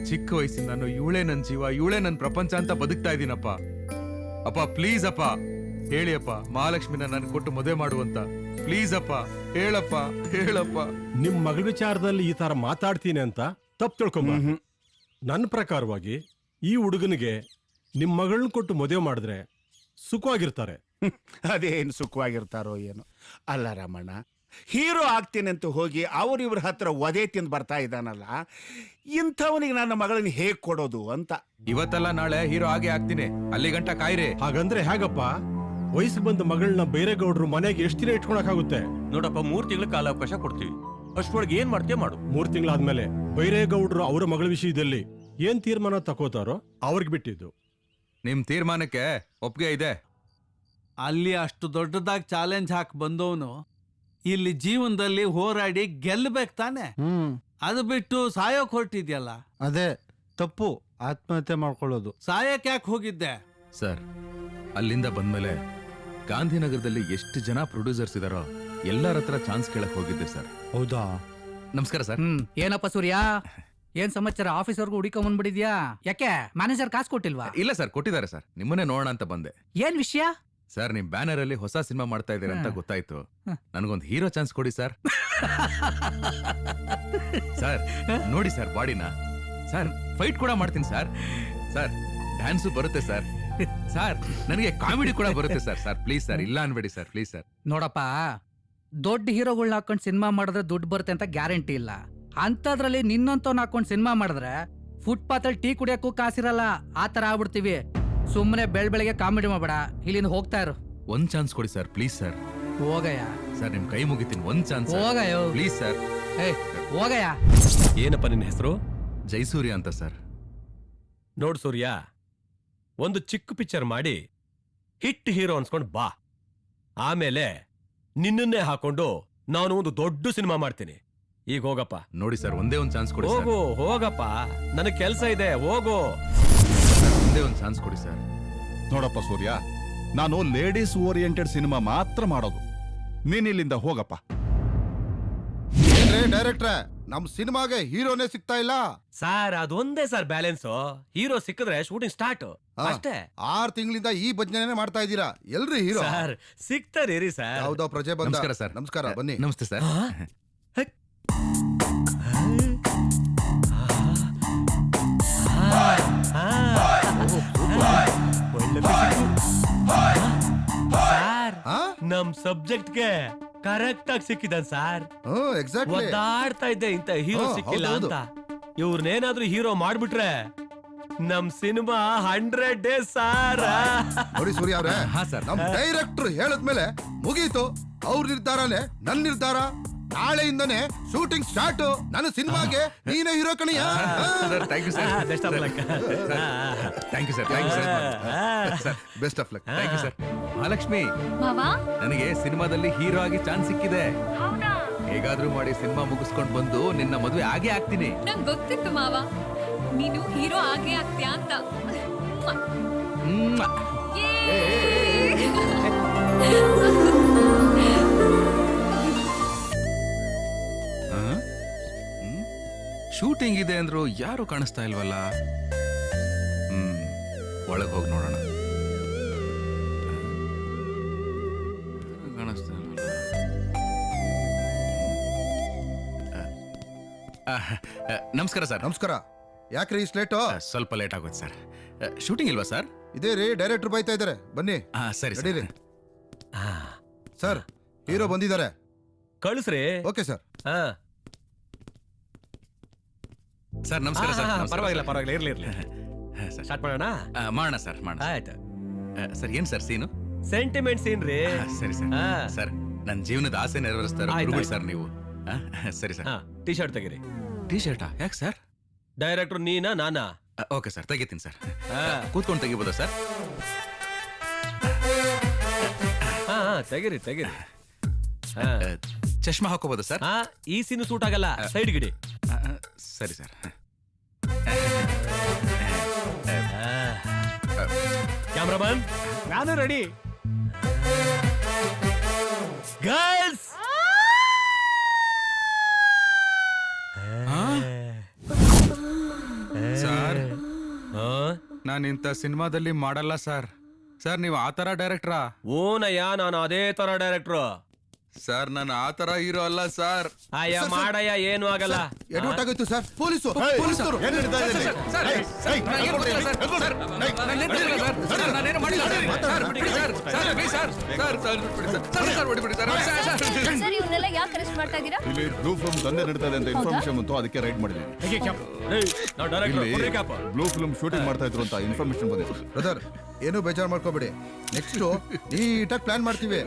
ಚಿಕ್ಕ ವಯಸ್ಸಿನ ನಾನು ಇವಳೇ ನನ್ ಜೀವ, ಇವಳೇ ನನ್ ಪ್ರಪಂಚ ಅಂತ ಬದುಕ್ತಾ ಇದ್ದೀನಪ್ಪ. ಅಪ್ಪ ಪ್ಲೀಸ್ ಅಪ್ಪ, ಹೇಳಿ ಅಪ್ಪ, ಮಹಾಲಕ್ಷ್ಮಿನ ನಾನು ಕೊಟ್ಟು ಮದುವೆ ಮಾಡುವಂತ. ಪ್ಲೀಸ್ ಅಪ್ಪ, ಹೇಳಪ್ಪ. ನಿಮ್ ಮಗಳ ವಿಚಾರದಲ್ಲಿ ಈ ತರ ಮಾತಾಡ್ತೀನಿ ಅಂತ ತಪ್ಪು ತಿಳ್ಕೊಂಬ. ನನ್ನ ಪ್ರಕಾರವಾಗಿ ಈ ಹುಡುಗನಿಗೆ ನಿಮ್ ಮಗಳನ್ನ ಕೊಟ್ಟು ಮದುವೆ ಮಾಡಿದ್ರೆ ಸುಖವಾಗಿರ್ತಾರೆ. ಅದೇನು ಸುಖವಾಗಿರ್ತಾರೋ ಏನು. ಅಲ್ಲ ರಮಣ್ಣ, ಹೀರೋ ಆಗ್ತೀನಿ ಅಂತ ಹೋಗಿ ಅವ್ರಿವ್ರ ಹತ್ರ ಒದೆ ತಿಂದು ಬರ್ತಾ ಇದ್ದಾನಲ್ಲ, ಇಂಥವನಿಗೆ ನನ್ನ ಮಗಳನ್ನ ಹೇಗ್ ಕೊಡೋದು ಅಂತ. ಇವತ್ತಲ್ಲ ನಾಳೆ ಹೀರೋ ಆಗಿ ಆಗ್ತೀನಿ, ಅಲ್ಲಿ ಗಂಟ ಕಾಯ್ರಿ. ಹಾಗಂದ್ರೆ ಹೇಗಪ್ಪ? ವಯಸ್ಸಿಗೆ ಬಂದ ಮಗಳನ್ನ ಬೇರೆ ಗೌಡ್ರು ಮನೆಗೆ ಎಷ್ಟು ದಿನ ಇಟ್ಕೊಳಕಾಗುತ್ತೆ? ನೋಡಪ್ಪ, 3 ತಿಂಗಳ ಕಾಲಾವಕಾಶ ಕೊಡ್ತೀವಿ. ಅಷ್ಟೊಳಗೆ ಏನ್ ಮಾಡ್ತೀಯ ಮಾಡು. 3 ತಿಂಗಳಾದ್ಮೇಲೆ ಬೈರೇಗೌಡ್ರು ಅವರ ಮಗಳ ವಿಷಯದಲ್ಲಿ ಏನ್ ತೀರ್ಮಾನ ತಗೋತಾರೋ ಅವ್ರಿಗೆ ಬಿಟ್ಟಿದ್ದು. ನಿಮ್ ತೀರ್ಮಾನಕ್ಕೆ ಒಪ್ಪಿಗೆ ಇದೆ. ಅಲ್ಲಿ ಅಷ್ಟು ದೊಡ್ಡದಾಗಿ ಚಾಲೆಂಜ್ ಹಾಕಿ ಬಂದವನು ಇಲ್ಲಿ ಜೀವನದಲ್ಲಿ ಹೋರಾಡಿ ಗೆಲ್ಲಬೇಕು ತಾನೆ. ಅದು ಬಿಟ್ಟು ಸಾಯೋಕ್ ಹೊರಟಿದ್ಯಲ್ಲ, ಅದೇ ತಪ್ಪು. ಆತ್ಮಹತ್ಯೆ ಮಾಡ್ಕೊಳ್ಳೋದು. ಸಾಯಕ್ ಯಾಕೆ ಹೋಗಿದ್ದೆ? ಸರ್, ಅಲ್ಲಿಂದ ಬಂದ್ಮೇಲೆ ಗಾಂಧಿನಗರದಲ್ಲಿ ಎಷ್ಟು ಜನ ಪ್ರೊಡ್ಯೂಸರ್ಸ್ ಇದಾರೋ ಎಲ್ಲರ ಹತ್ರ ಚಾನ್ಸ್ ಕೇಳಕ್ ಹೋಗಿದ್ದೆ ಸರ್. ಹೌದಾ? ನಮಸ್ಕಾರ ಸರ್. ಏನಪ್ಪ ಸೂರ್ಯ, ಏನ್ ಸಮಾಚಾರ? ಆಫೀಸರ್ಗೂ ಹುಡುಕ ಬಂದ್ಬಿಡಿದ್ಯಾ? ಯಾಕೆ ಮ್ಯಾನೇಜರ್ ಕಾಸು ಕೊಟ್ಟಿಲ್ವಾ? ಇಲ್ಲ ಸರ್, ಕೊಟ್ಟಿದ್ದಾರೆ ಸರ್. ನಿಮ್ಮನ್ನೇ ನೋಡೋಣ ಅಂತ ಬಂದೆ. ಏನ್ ವಿಷಯ? ಸರ್, ನಿಮ್ ಬ್ಯಾನರ್ ಅಲ್ಲಿ ಹೊಸ ಸಿನಿಮಾ ಮಾಡ್ತಾ ಇದ್ದೀರಾ ಅಂತ ಗೊತ್ತಾಯ್ತು. ನನಗೊಂದು ಹೀರೋ ಚಾನ್ಸ್ ಕೊಡಿ ಸರ್. ಸರ್ ನೋಡಿ ಸರ್ ಬಾಡಿನ. ಸರ್ ಫೈಟ್ ಕೂಡ ಮಾಡ್ತೀನಿ ಸರ್. ಸರ್ ಡ್ಯಾನ್ಸು ಬರುತ್ತೆ ಸರ್. ಸರ್ ನನಗೆ ಕಾಮಿಡಿ ಕೂಡ ಬರುತ್ತೆ ಸರ್. ಸರ್ ಪ್ಲೀಸ್ ಸರ್, ಇಲ್ಲ ಅನ್ಬೇಡಿ ಸರ್, ಪ್ಲೀಸ್ ಸರ್. ನೋಡಪ್ಪ, ದೊಡ್ಡ ಹೀರೋಗಳನ್ನ ಹಾಕೊಂಡು ಸಿನಿಮಾ ಮಾಡಿದ್ರೆ ದುಡ್ಡು ಬರುತ್ತೆ ಅಂತ ಗ್ಯಾರಂಟಿ ಇಲ್ಲ. ಅಂತದ್ರಲ್ಲಿ ನಿನ್ನಂತವ್ನ ಹಾಕೊಂಡು ಸಿನಿಮಾ ಮಾಡಿದ್ರೆ ಫುಟ್ಪಾತ್ ಅಲ್ಲಿ ಟೀ ಕುಡಿಯಕ್ಕೂ ಕಾಸಿರಲ್ಲ. ಆ ತರ ಆಗ್ಬಿಡ್ತೀವಿ. ಸುಮ್ಮನೆ ಬೆಳಗ್ಗೆ ಕಾಮಿಡಿ ಮಾಡಬೇಡ, ಇಲ್ಲಿಂದ ಹೋಗ್ತಾ ಇರು. ಒಂದ್ ಚಾನ್ಸ್ ಕೊಡಿ ಸರ್, ಪ್ಲೀಸ್ ಸರ್. ಹೋಗಯ್ಯ ಸರ್, ನಿಮ್ ಕೈ ಮುಗಿತೀನಿ, ಒಂದ್ ಚಾನ್ಸ್ ಹೋಗಯ್ಯ, ಪ್ಲೀಸ್ ಸರ್. ಹೋಗಯ್ಯ. ಏನಪ್ಪ ನಿನ್ನ ಹೆಸರು? ಜೈಸೂರ್ಯ ಅಂತ ಸರ್. ನೋಡ್ ಸೂರ್ಯ, ಒಂದು ಚಿಕ್ಕ ಪಿಕ್ಚರ್ ಮಾಡಿ ಹಿಟ್ ಹೀರೋ ಅನ್ಸ್ಕೊಂಡ್ ಬಾ. ಆಮೇಲೆ ನಿನ್ನನ್ನೇ ಹಾಕೊಂಡು ನಾನು ಒಂದು ದೊಡ್ಡ ಸಿನಿಮಾ ಮಾಡ್ತೀನಿ. ಈಗ ಹೋಗಪ್ಪ. ನೋಡಿ ಸರ್, ಒಂದೇ ಒಂದ್ ಚಾನ್ಸ್ ಕೊಡಿ. ಹೋಗು, ಹೋಗಪ್ಪ, ನನಗ್ ಕೆಲ್ಸ ಇದೆ, ಹೋಗು. ಒಂದೇ ಒಂದ್ ಚಾನ್ಸ್ ಕೊಡಿ ಸರ್. ನೋಡಪ್ಪ ಸೂರ್ಯ, ನಾನು ಲೇಡೀಸ್ ಓರಿಯೆಂಟೆಡ್ ಸಿನಿಮಾ ಮಾತ್ರ ಮಾಡೋದು. ನೀನ್ ಇಲ್ಲಿಂದ ಹೋಗಪ್ಪ. ಡೈರೆಕ್ಟ್ರೆ, ನಮ್ ಸಿನಿಮಾಗೆ ಹೀರೋನೇ ಸಿಗ್ತಾ ಇಲ್ಲ ಸರ್. ಅದೊಂದೇ ಸರ್ ಬ್ಯಾಲೆನ್ಸ್. ಹೀರೋ ಸಿಕ್ಕಿದ್ರೆ ಶೂಟಿಂಗ್ ಸ್ಟಾರ್ಟ್ ಅಷ್ಟೇ. 6 ತಿಂಗಳಿಂದ ಈ ಭಜನೆ ಮಾಡ್ತಾ ಇದ್ದೀರಾ. ಎಲ್ರಿ ಹೀರೋ? Sir ಸಿಗ್ತಾರೇರಿ sir. ಯಾವ್ದೋ ಪ್ರಜೆ ಬಂದ. ನಮಸ್ಕಾರ ಸರ್. ನಮಸ್ಕಾರ, ಬನ್ನಿ. ನಮಸ್ತೆ ಸರ್. ಸರ್, ನಮ್ ಸಬ್ಜೆಕ್ಟ್ಗೆ ಕರೆಕ್ಟ್ ಆಗಿ ಸಿಕ್ಕಿದಾನ್ ಸರ್. ಒದ್ದಾಡ್ತಾ ಇದ್ದೆ ಇಂತ ಹೀರೋ ಸಿಕ್ಕಿಲ್ಲ ಅಂತ. ಇವ್ರನ್ನೇನಾದ್ರೂ ಹೀರೋ ಮಾಡ್ಬಿಟ್ರೆ ನಮ್ ಸಿನಿಮಾ 100 ಡೇಸ್ ಸಾರ್. ನೋಡಿ ಸೂರ್ಯ ಅವ್ರೆ, ನಮ್ ಡೈರೆಕ್ಟರ್ ಹೇಳದ್ಮೇಲೆ ಮುಗೀತು. ಅವ್ರ ನಿರ್ಧಾರನೇ ನನ್ ನಿರ್ಧಾರ. ನಾಳೆಯಿಂದನೇ ಶೂಟಿಂಗ್ ಸ್ಟಾರ್ಟ್. ನನ್ನ ಸಿನಿಮಾಗೆ ನೀನೇ ಹೀರೋ ಕಣಿಯ. Thank you sir. Best of luck. Thank you sir. Thank you sir. Best of luck. Thank you sir. Mahalakshmi, ನನಗೆ ಸಿನಿಮಾದಲ್ಲಿ ಹೀರೋ ಆಗಿ ಚಾನ್ಸ್ ಸಿಕ್ಕಿದೆ. ಹೇಗಾದ್ರೂ ಮಾಡಿ ಸಿನಿಮಾ ಮುಗಿಸ್ಕೊಂಡು ಬಂದು ನಿನ್ನ ಮದುವೆ ಆಗೇ ಆಗ್ತೀನಿ. ನಂಗೆ ಗೊತ್ತಿತ್ತು ಮಾವ, ನೀನು ಹೀರೋ ಆಗೇ ಆಗ್ತೀಯಾ ಅಂತ. ಶೂಟಿಂಗ್ ಇದೆ ಅಂದ್ರು ಯಾರು ಕಾಣಿಸ್ತಾ ಇಲ್ವಲ್ಲ. ಒಳಗ್ ಹೋಗಿ ನೋಡೋಣ. ಕಾಣಿಸ್ತಾ ಇಲ್ವಲ್ಲ. ನಮಸ್ಕಾರ ಸರ್. ನಮಸ್ಕಾರ. ಯಾಕ್ರಿ ಇಷ್ಟು ಲೇಟು? ಸ್ವಲ್ಪ ಲೇಟ್ ಆಗೋದು ಸರ್. ಶೂಟಿಂಗ್ ಇಲ್ವಾ ಸರ್? ಇದೇ ರೀ, ಡೈರೆಕ್ಟರ್ ಬೈತಾ ಇದ್ದಾರೆ. ಬನ್ನಿ. ಸರಿ ನಡೀರಿ. ಸರ್, ಹೀರೋ ಬಂದಿದ್ದಾರೆ. ಕಳಿಸ್ರಿ. Okay sir. ಸರ್ ನಮಸ್ಕಾರ ಸರ್. ಪರವಾಗಿಲ್ಲ, ಪರವಾಗಿಲ್ಲ, ಇರ್ಲಿ ಇರ್ಲಿ. ಸ್ಟಾರ್ಟ್ ಮಾಡೋಣ. ಮಾಡೋಣ ಸರ್, ಮಾಡೋಣ. ಆಯ್ತು ಸರ್. ಏನ್ ಸರ್ ಸೀನು? ಸೆಂಟಿಮೆಂಟ್ ಸೀನ್ ರೀ. ಸರಿ ಸರ್. ಸರ್, ನನ್ನ ಜೀವನದ ಆಸೆ ನೆರವೇರಿಸ್ತಾರೆ ಗುರುಗಳು ಸರ್ ನೀವು. ಸರಿ ಸರ್. ಟಿ ಶರ್ಟ್ ತೆಗೀರಿ. ಟಿ ಶರ್ಟಾ? ಯಾಕೆ ಸರ್? ಡೈರೆಕ್ಟರ್ ನೀನಾ ನಾನಾ? ಓಕೆ ಸರ್, ತೆಗಿತೀನಿ ಸರ್. ಕೂತ್ಕೊಂಡು ತೆಗಿಬೋದಾ ಸರ್? ತೆಗಿರಿ ತೆಗಿರಿ. ಚಶ್ಮಾ ಹಾಕೋಬೋದಾ ಸರ್? ಈ ಸೀನು ಸೂಟ್ ಆಗಲ್ಲ, ಸೈಡ್ ಗಿಡಿ. ಸರಿ ಸರ್. ಕ್ಯಾಮ್ರಾಮನ್, ನಾನು ರೆಡಿ. ಗರ್ಲ್ಸ್, ಸರ್, ನಾನು ಇಂಥ ಸಿನಿಮಾದಲ್ಲಿ ಮಾಡಲ್ಲ ಸರ್. ಸರ್, ನೀವು ಆ ತರ ಡೈರೆಕ್ಟ್ರಾ? ಓನಯ್ಯ, ನಾನು ಅದೇ ತರ ಡೈರೆಕ್ಟ್ರು. ಸರ್, ನಾನು ಆ ತರ ಹೀರೋ ಅಲ್ಲ ಸರ್. ಅಯ್ಯ ಮಾಡಯ್ಯ, ಏನು ಆಗಲ್ಲ. ಎಡವಟ್ ಆಗೋಯ್ತು ಸರ್. ಪೊಲೀಸರು ಏನ್ ನಡೀತಾ ಇದೆ? ಸರ್, ಇವ್ರನ್ನೆಲ್ಲ ಯಾಕೆ ಅರೆಸ್ಟ್ ಮಾಡ್ತಾ ಇದ್ದೀರಾ? ಇಲ್ಲಿ ಬ್ಲೂ ಫಿಲ್ಮ್ ದಂಧೆ ನಡೀತಾ ಇದೆ ಅಂತ ಇನ್ಫಾರ್ಮೇಶನ್ ಬಂತು, ಅದಕ್ಕೆ ರೈಡ್ ಮಾಡಿದ್ದೀನಿ. ಬ್ಲೂ ಫಿಲ್ಮ್ ಶೂಟಿಂಗ್ ಮಾಡ್ತಾ ಇದ್ರು ಅಂತ ಇನ್ಫಾರ್ಮೇಶನ್ ಬಂದಿತ್ತು. ಬ್ರದರ್, ಏನು ಬೇಜಾರು ಮಾಡ್ಕೋಬೇಡಿ. ನೆಕ್ಸ್ಟ್ ನೀಟಾಗಿ ಪ್ಲಾನ್ ಮಾಡ್ತೀವಿ.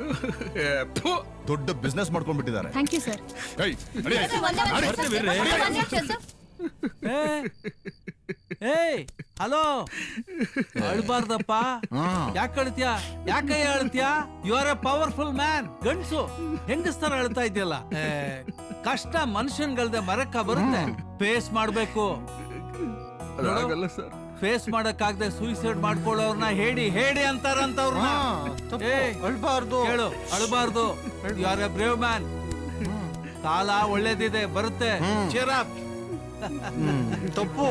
ದೊಡ್ಡ ಬಿಸ್ನೆಸ್ ಮಾಡ್ಕೊಂಡ್ಬಿಟ್ಟಿದ್ದಾರೆ. Thank you sir. ಏಯ್ ಹಲೋ, ಅಳ್ಬಾರ್ದಪ್ಪ. ಯಾಕೆ ಅಳ್ತ್ಯಾ? ಯಾಕೆ ಅಳ್ತ್ಯಾ? You are a powerful man. ಗಂಡ್ಸು ಹೆಂಗಸ್ತರ ಅಳ್ತಾ ಇದೆಯಲ್ಲ. ಕಷ್ಟ ಮನುಷ್ಯನ್ಗಲ್ದೆ ಮರಕ್ಕ ಬರುತ್ತೆ. ಫೇಸ್ ಮಾಡ್ಬೇಕು. ಫೇಸ್ ಮಾಡಕ್ಕಾಗದೆ ಸೂಸೈಡ್ ಮಾಡ್ಕೊಳ್ಳೋರ್ನ ಹೇಳಿ ಅಂತಾರಂತವ್ರನ್ನ. ಅಳ್ಬಾರ್ದು ಹೇಳು, ಅಳ್ಬಾರ್ದು. You are a brave man. ಕಾಲ ಒಳ್ಳೇದಿದೆ, ಬರುತ್ತೆ. Cheer up. ತಪ್ಪು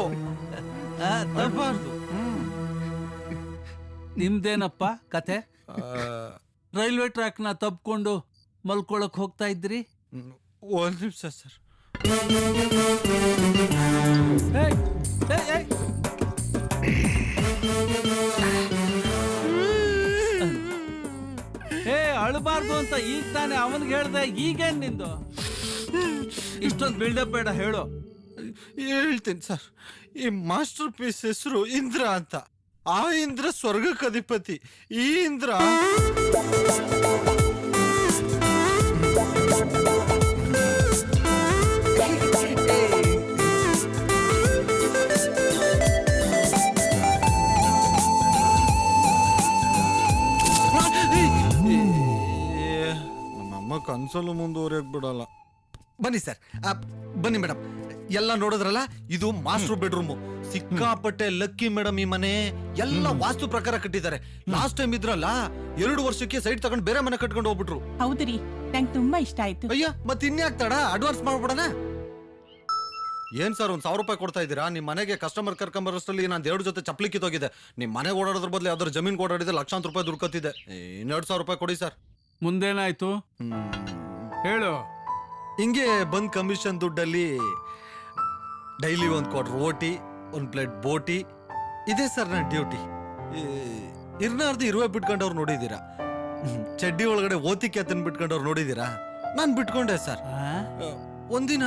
ತಪ್ಪಾರ್ದು. ನಿಮ್ದೇನಪ್ಪ ಕತೆ? ರೈಲ್ವೆ ಟ್ರ್ಯಾಕ್ ನ ತಪ್ಕೊಂಡು ಮಲ್ಕೊಳಕ್ ಹೋಗ್ತಾ ಇದ್ರಿ? ಒಂದ್ ನಿಮಿಷ ಸರ್. ಅಳಬಾರ್ದು ಅಂತ ಈಗ ತಾನೆ ಅವನ್ಗೆ ಹೇಳ್ದೆ, ಈಗೇನ್ ನಿಂದು? ಇಷ್ಟೊಂದು ಬಿಲ್ಡಪ್ ಬೇಡ, ಹೇಳು. ಹೇಳ್ತೀನಿ ಸರ್. ಈ ಮಾಸ್ಟರ್ ಪೀಸ್ ಹೆಸರು ಇಂದ್ರ ಅಂತ. ಆ ಇಂದ್ರ ಸ್ವರ್ಗಕ್ಕೆ ಅಧಿಪತಿ. ಈ ಇಂದ್ರ ನಮ್ಮಮ್ಮ ಕನ್ಸಲ್ಲೂ ಮುಂದುವರಿಯಕ್ ಬಿಡಲ್ಲ. ಬನ್ನಿ ಸರ್, ಬನ್ನಿ ಮೇಡಮ್. ಎಲ್ಲ ನೋಡಿದ್ರಲ್ಲ, ಇದು ಮಾಸ್ಟರ್ ಬೆಡ್ರೂಮ್. ಸಿಕ್ಕಾಪಟ್ಟೆ ಲಕ್ಕಿ ಮೇಡಮ್. ಈ ಮನೆ ಎಲ್ಲ ವಾಸ್ತು ಪ್ರಕಾರ ಕಟ್ಟಿದ್ದಾರೆ. ಲಾಸ್ಟ್ ಟೈಮ್ ಇದ್ರಲ್ಲ, 2 ವರ್ಷಕ್ಕೆ ಸೈಟ್ ತಗೊಂಡು ಬೇರೆ ಮನೆ ಕಟ್ಕೊಂಡು ಹೋಗ್ಬಿಟ್ರು. ಹೌದ್ರಿ, ನಂಗೆ ತುಂಬಾ ಇಷ್ಟ ಆಯ್ತು. ಅಯ್ಯ, ಮತ್ತೆ ಇನ್ಯಾಕ್ ತಡ? ಅಡ್ವಾನ್ಸ್ ಮಾಡ್ಬಿಡೋಣ. ಏನ್ ಸರ್, 1,000 ರೂಪಾಯಿ ಕೊಡ್ತಾ ಇದ್ದೀರಾ? ನಿಮ್ ಮನೆಗೆ ಕಸ್ಟಮರ್ ಕರ್ಕೊಂಬರೋಷ್ಟರಲ್ಲಿ ನಾನು 2 ಜೊತೆ ಚಪ್ಪಲಿ ಕಿತ್ತೋಗಿದೆ. ನಿಮ್ ಮನೆಗೆ ಓಡಾಡೋದ್ರ ಬದಲು ಯಾವ್ದಾರು ಜಮೀನ್ ಓಡಾಡಿದ್ರೆ ಲಕ್ಷಾಂತರ ರೂಪಾಯಿ ದುಡ್ಕೊತಿದೆ. 2,000 ರೂಪಾಯಿ ಕೊಡಿ ಸರ್. ಮುಂದೇನಾಯ್ತು ಹೇಳು. ಹಿಂಗೆ ಬಂದ್ ಕಮಿಷನ್ ದುಡ್ಡಲ್ಲಿ ಡೈಲಿ 1 ಕ್ವಾರ್ಟರ್ ಓಟಿ, 1 ಪ್ಲೇಟ್ ಬೋಟಿ ಇದೆ ಸರ್ ನನ್ನ ಡ್ಯೂಟಿ. ಇರ್ನಾರ್ದು ಇರುವೆ ಬಿಟ್ಕೊಂಡವ್ರು ನೋಡಿದೀರಾ? ಚಡ್ಡಿ ಒಳಗಡೆ ಓತಿಕೆ ಅತನ್ ಬಿಟ್ಕೊಂಡವ್ರು ನೋಡಿದೀರಾ? ನಾನ್ ಬಿಟ್ಕೊಂಡೆ ಸರ್. ಒಂದಿನ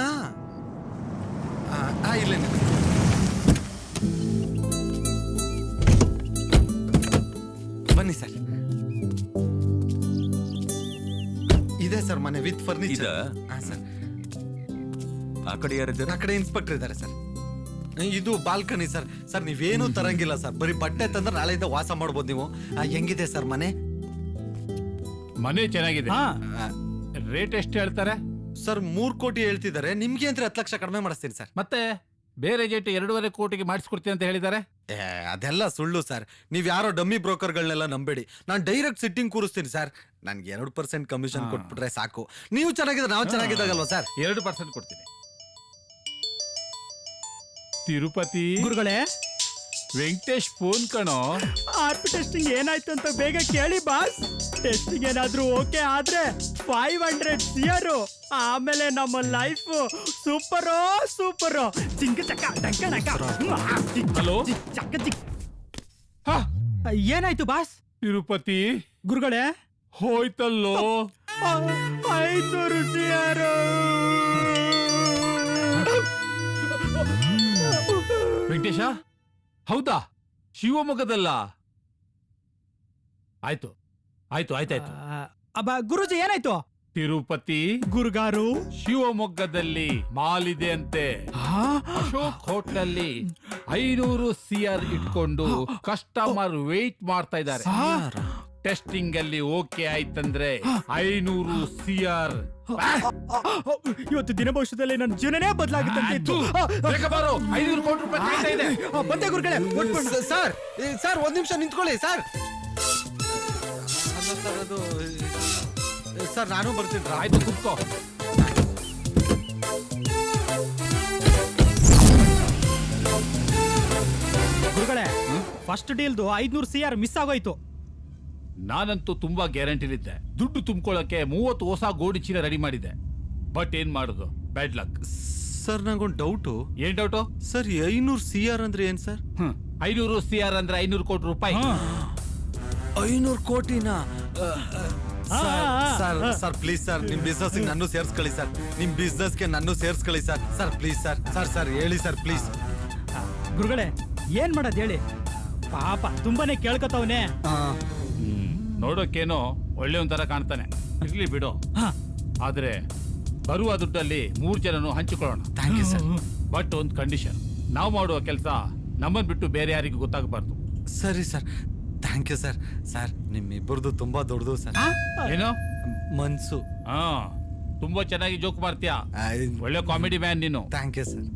ಇಲ್ಲೇ ಬನ್ನಿ ಸರ್. ಇದೆ ಸರ್ ಮನೆ ವಿತ್ ಫರ್ನಿಚರ್. ಸರ್ ಆ ಕಡೆ ಯಾರಿದ್ದಾರೆ? ಆ ಕಡೆ ಇನ್ಸ್ಪೆಕ್ಟರ್ ಇದ್ದಾರೆ ಸರ್. ಇದು ಬಾಲ್ಕನಿ ಸರ್. ಸರ್ ನೀವೇನು ತರಂಗಿಲ್ಲ ಸರ್, ಬರೀ ಬಟ್ಟೆ ತಂದ್ರೆ ನಾಳೆಯಿಂದ ವಾಸ ಮಾಡ್ಬೋದು ನೀವು. ಹೆಂಗಿದೆ ಸರ್ ಮನೆ? ಮನೆ ಚೆನ್ನಾಗಿದೆ. ರೇಟ್ ಎಷ್ಟು ಹೇಳ್ತಾರೆ ಸರ್? 3 ಕೋಟಿ ಹೇಳ್ತಿದ್ದಾರೆ. ನಿಮ್ಗೆ ಅಂದ್ರೆ 10 ಲಕ್ಷ ಕಡಿಮೆ ಮಾಡಿಸ್ತೀನಿ ಸರ್. ಮತ್ತೆ ಬೇರೆ ಜೇಟ್ 2.5 ಕೋಟಿಗೆ ಮಾಡಿಸ್ಕೊಡ್ತೀನಿ ಅಂತ ಹೇಳಿದ್ದಾರೆ. ಅದೆಲ್ಲ ಸುಳ್ಳು ಸರ್. ನೀವ್ ಯಾರೋ ಡಮ್ಮಿ ಬ್ರೋಕರ್ಗಳನ್ನೆಲ್ಲ ನಂಬೇಡಿ. ನಾನು ಡೈರೆಕ್ಟ್ ಸಿಟ್ಟಿಂಗ್ ಕೂರಿಸ್ತೀನಿ ಸರ್. ನನ್ಗೆ 2% ಕಮಿಷನ್ ಕೊಟ್ಬಿಟ್ರೆ ಸಾಕು. ನೀವು ಚೆನ್ನಾಗಿದ್ರೆ ನಾವು ಚೆನ್ನಾಗಿದ್ದಾಗಲ್ವಾ ಸರ್? 2% ಕೊಡ್ತೀನಿ. ತಿರುಪತಿ ಗುರುಗಳೇ, ವೆಂಕಟೇಶ್ ಫೋನ್ ಕಣೋ. ಆರ್ಪಿ ಟೆಸ್ಟಿಂಗ್ ಏನಾಯ್ತು ಅಂತ ಬೇಗ ಕೇಳಿ ಬಾಸ್. ಟೆಸ್ಟಿಂಗ್ ಏನಾದ್ರೂ ಓಕೆ ಆದ್ರೆ 500 CR. ಆಮೇಲೆ ನಮ್ಮ ಲೈಫ್ ಸೂಪರೋ ಸೂಪರು. ಚಿಂಕ ಚಕ್ಕ ಡಂಕ. ಹಲೋ, ಏನಾಯ್ತು ಬಾಸ್? ತಿರುಪತಿ ಗುರುಗಳೇ, ಹೋಯ್ತಲ್ಲೋ 500 CR. ವೆಂಕಟೇಶ, ಹೌದಾ? ಶಿವಮೊಗ್ಗದಲ್ಲ? ಆಯ್ತು. ಗುರುಜಿ ಏನಾಯ್ತು? ತಿರುಪತಿ ಗುರುಗಾರು, ಶಿವಮೊಗ್ಗದಲ್ಲಿ ಮಾಲ್ ಇದೆ ಅಂತೆ. ಅಶೋಕ್ ಹೋಟ್ಲಲ್ಲಿ 500 CR ಇಟ್ಕೊಂಡು ಕಸ್ಟಮರ್ ವೇಟ್ ಮಾಡ್ತಾ ಇದ್ದಾರೆ. ಟೆಸ್ಟಿಂಗ್ ಅಲ್ಲಿ ಓಕೆ ಆಯ್ತಂದ್ರೆ 500 CR. ಇವತ್ತು ದಿನ ಭವಿಷ್ಯದಲ್ಲಿ ನನ್ನ ಜೀವನನೇ ಬದಲಾಗುತ್ತೆ. 500 ಕೋಟಿ ರೂಪಾಯಿ ಇದೆ. ಬಂದೆ ಗುರುಗಳೇ. ಸರ್ ಸರ್ 1 ನಿಮಿಷ ನಿಂತ್ಕೊಳ್ಳಿ ಸರ್. ಅದು ಸರ್ ನಾನು ಬರ್ತೀನಿ. ಆಯ್ತು, ಕೂತ್ಕೋ. ಗುರುಗಳೇ, ಫಸ್ಟ್ ಡೀಲ್ದು 500 CR ಮಿಸ್ ಆಗೋಯ್ತು. ನಾನಂತೂ ತುಂಬಾ ಗ್ಯಾರಂಟಿಲಿದ್ದೆ. ದುಡ್ಡು ತುಂಬಿಕೊಳ್ಳಕ್ಕೆ 30 ಹೊಸ ಗೋಡಿ ಚೀಲ ರೆಡಿ ಮಾಡಿದೆ. ಬಟ್ ಏನ್ ಮಾಡುದು, ಬ್ಯಾಡ್ ಲಕ್. ಸರ್ ನಂಗೊಂದು ಡೌಟು. ಏನ್ ಡೌಟು ಸರ್? 500 CR ಅಂದ್ರೆ ಏನ್ ಸರ್? 500 CR ಅಂದ್ರೆ 500 ಕೋಟಿ ರೂಪಾಯಿ. 500 ಕೋಟಿನ ಸರ್ ಸರ್ ಪ್ಲೀಸ್ ಸರ್ ನಿಮ್ ಬಿಸ್ನೆಸ್ ನನ್ನೂ ಸೇರ್ಸ್ಕೊಳ್ಳಿ ಸರ್ ನಿಮ್ ಬಿಸ್ನೆಸ್ಗೆ ನನ್ನೂ ಸೇರ್ಸ್ಕೊಳ್ಳಿ sir sir please sir sir sir ಹೇಳಿ ಸರ್ ಪ್ಲೀಸ್. ಗುರುಗಳೇ ಏನ್ ಮಾಡೋದ್ ಹೇಳಿ, ಪಾಪ ತುಂಬಾನೇ ಕೇಳ್ಕೊತವನೆ. ನೋಡೋಕೇನೋ ಒಳ್ಳೆ ಒಂಥರ ಕಾಣ್ತಾನೆ, ಇರ್ಲಿ ಬಿಡು. ಆದ್ರೆ ಬರುವ ದುಡ್ಡಲ್ಲಿ 3 ಜನನು ಹಂಚಿಕೊಳ್ಳೋಣ. Thank you sir. ಬಟ್ ಒಂದು ಕಂಡೀಷನ್, ನಾವು ಮಾಡುವ ಕೆಲಸ ನಮ್ಮನ್ ಬಿಟ್ಟು ಬೇರೆ ಯಾರಿಗೂ ಗೊತ್ತಾಗಬಾರ್ದು. ಸರಿ sir, thank you sir. Sir ನಿಮ್ಮಿಬ್ಬರದು ತುಂಬಾ ದೊಡ್ಡದು ಸರ್. ಏನೋ ಮನ್ಸು. ತುಂಬಾ ಚೆನ್ನಾಗಿ ಜೋಕ್ ಮಾಡ್ತೀಯ, ಒಳ್ಳೆ ಕಾಮಿಡಿ ಮ್ಯಾನ್ ನೀನು. Thank you sir.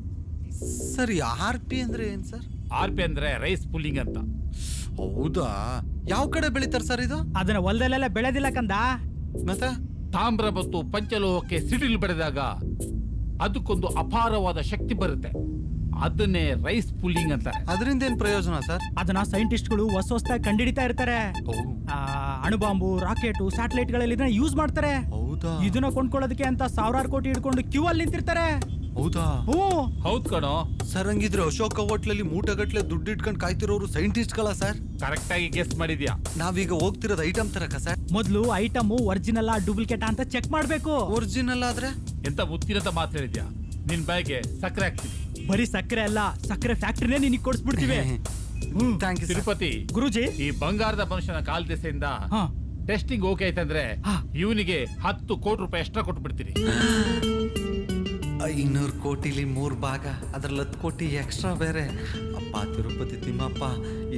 Sir RP ಅಂದ್ರೆ ಏನ್ ಸರ್? RP ಅಂದ್ರೆ ರೈಸ್ ಪುಲ್ಲಿಂಗ್ ಅಂತ. ಹೌದಾ? ಯಾವ ಕಡೆ ಬೆಳಿತಾರ ಸರ್ ಇದು? ಅದನ್ನ ಹೊಲದಲ್ಲೆಲ್ಲ ಬೆಳೆದಿಲ್ಲ ಕಂದ. ಮತ್ತೆ ತಾಮ್ರ ಮತ್ತು ಪಂಚಲೋಹಕ್ಕೆ ಸಿಡಿಲು ಬಡಿದಾಗ ಅದಕ್ಕೊಂದು ಅಪಾರವಾದ ಶಕ್ತಿ ಬರುತ್ತೆ, ಅದನ್ನೇ ರೈಸ್ ಪುಲ್ಲಿಂಗ್ ಅಂತ. ಅದರಿಂದ ಏನ್ ಪ್ರಯೋಜನ ಸರ್? ಅದನ್ನ ಸೈಂಟಿಸ್ಟ್ಗಳು ಹೊಸದಾಗಿ ಕಂಡಿಡಿತಾ ಇರ್ತಾರೆ. ಅಣುಬಾಂಬು, ರಾಕೆಟ್, ಸ್ಯಾಟಲೈಟ್ ಗಳಲ್ಲಿ ಇದನ್ನ ಯೂಸ್ ಮಾಡ್ತಾರೆ. ಹೌದಾ? ಇದನ್ನ ಕೊಂಡ್ಕೊಳ್ಳೋದಕ್ಕೆ ಅಂತ 1000 ಕೋಟಿ ಹಿಡ್ಕೊಂಡು ಕ್ಯೂ ಅಲ್ಲಿ ನಿಂತಿರ್ತಾರೆ. ಹೌದಾ? ಹೌದ್ ಕಣೋ. ಸರ್ ಹಂಗಿದ್ರೆ ಅಶೋಕ ಹೋಟ್ಲಲ್ಲಿ ಮೂಟಗಟ್ಲೆ ದುಡ್ಡು ಇಟ್ಕೊಂಡು ಕಾಯ್ತಿರೋರು ಸೈಂಟಿಸ್ಟ್ಗಳ ಸರ್? ಕರೆಕ್ಟ್ ಆಗಿ ಗೆಸ್ ಮಾಡಿದ್ಯಾ. ನಾವೀಗ ಹೋಗ್ತಿರೋದು ಐಟಮ್ ತರಕ ಸರ್? ಮೊದ್ಲು ಐಟಮ್ ಒರಿಜಿನಲ್ ಡೂಪ್ಲಿಕೇಟ್ ಅಂತ ಚೆಕ್ ಮಾಡ್ಬೇಕು. ಒರಿಜಿನಲ್ ಆದ್ರೆ ಎಂತ ಮುತ್ತಿನಂತ ಮಾತು ಹೇಳಿದ್ಯಾ? ನಿನ್ ಬಾಯಿಗೆ ಸಕ್ಕರೆ ಹಾಕ್ತೀನಿ. ಬರೀ ಸಕ್ಕರೆ ಅಲ್ಲ, ಸಕ್ಕರೆ ಫ್ಯಾಕ್ಟ್ರಿನೇ ನಿನಗೆ ಕೊಡಿಸ್ಬಿಡ್ತೀವಿ. ಥ್ಯಾಂಕ್ ಯು ತಿರುಪತಿ ಗುರುಜಿ, ಈ ಬಂಗಾರದ ಮನುಷ್ಯನ ಕಾಲ್ ದೆಸೆಯಿಂದ ಟೆಸ್ಟಿಂಗ್ ಓಕೆ ಆಯ್ತಂದ್ರೆ ಇವನಿಗೆ 10 ಕೋಟಿ ರೂಪಾಯಿ ಎಕ್ಸ್ಟ್ರಾ ಕೊಟ್ಟು ಬಿಡ್ತೀನಿ. 500 ಕೋಟಿಲಿ 3 ಭಾಗ, ಅದ್ರಲ್ಲಿ 10 ಕೋಟಿ ಎಕ್ಸ್ಟ್ರಾ ಬೇರೆ. ಅಪ್ಪ ತಿರುಪತಿ ತಿಮ್ಮಪ್ಪ,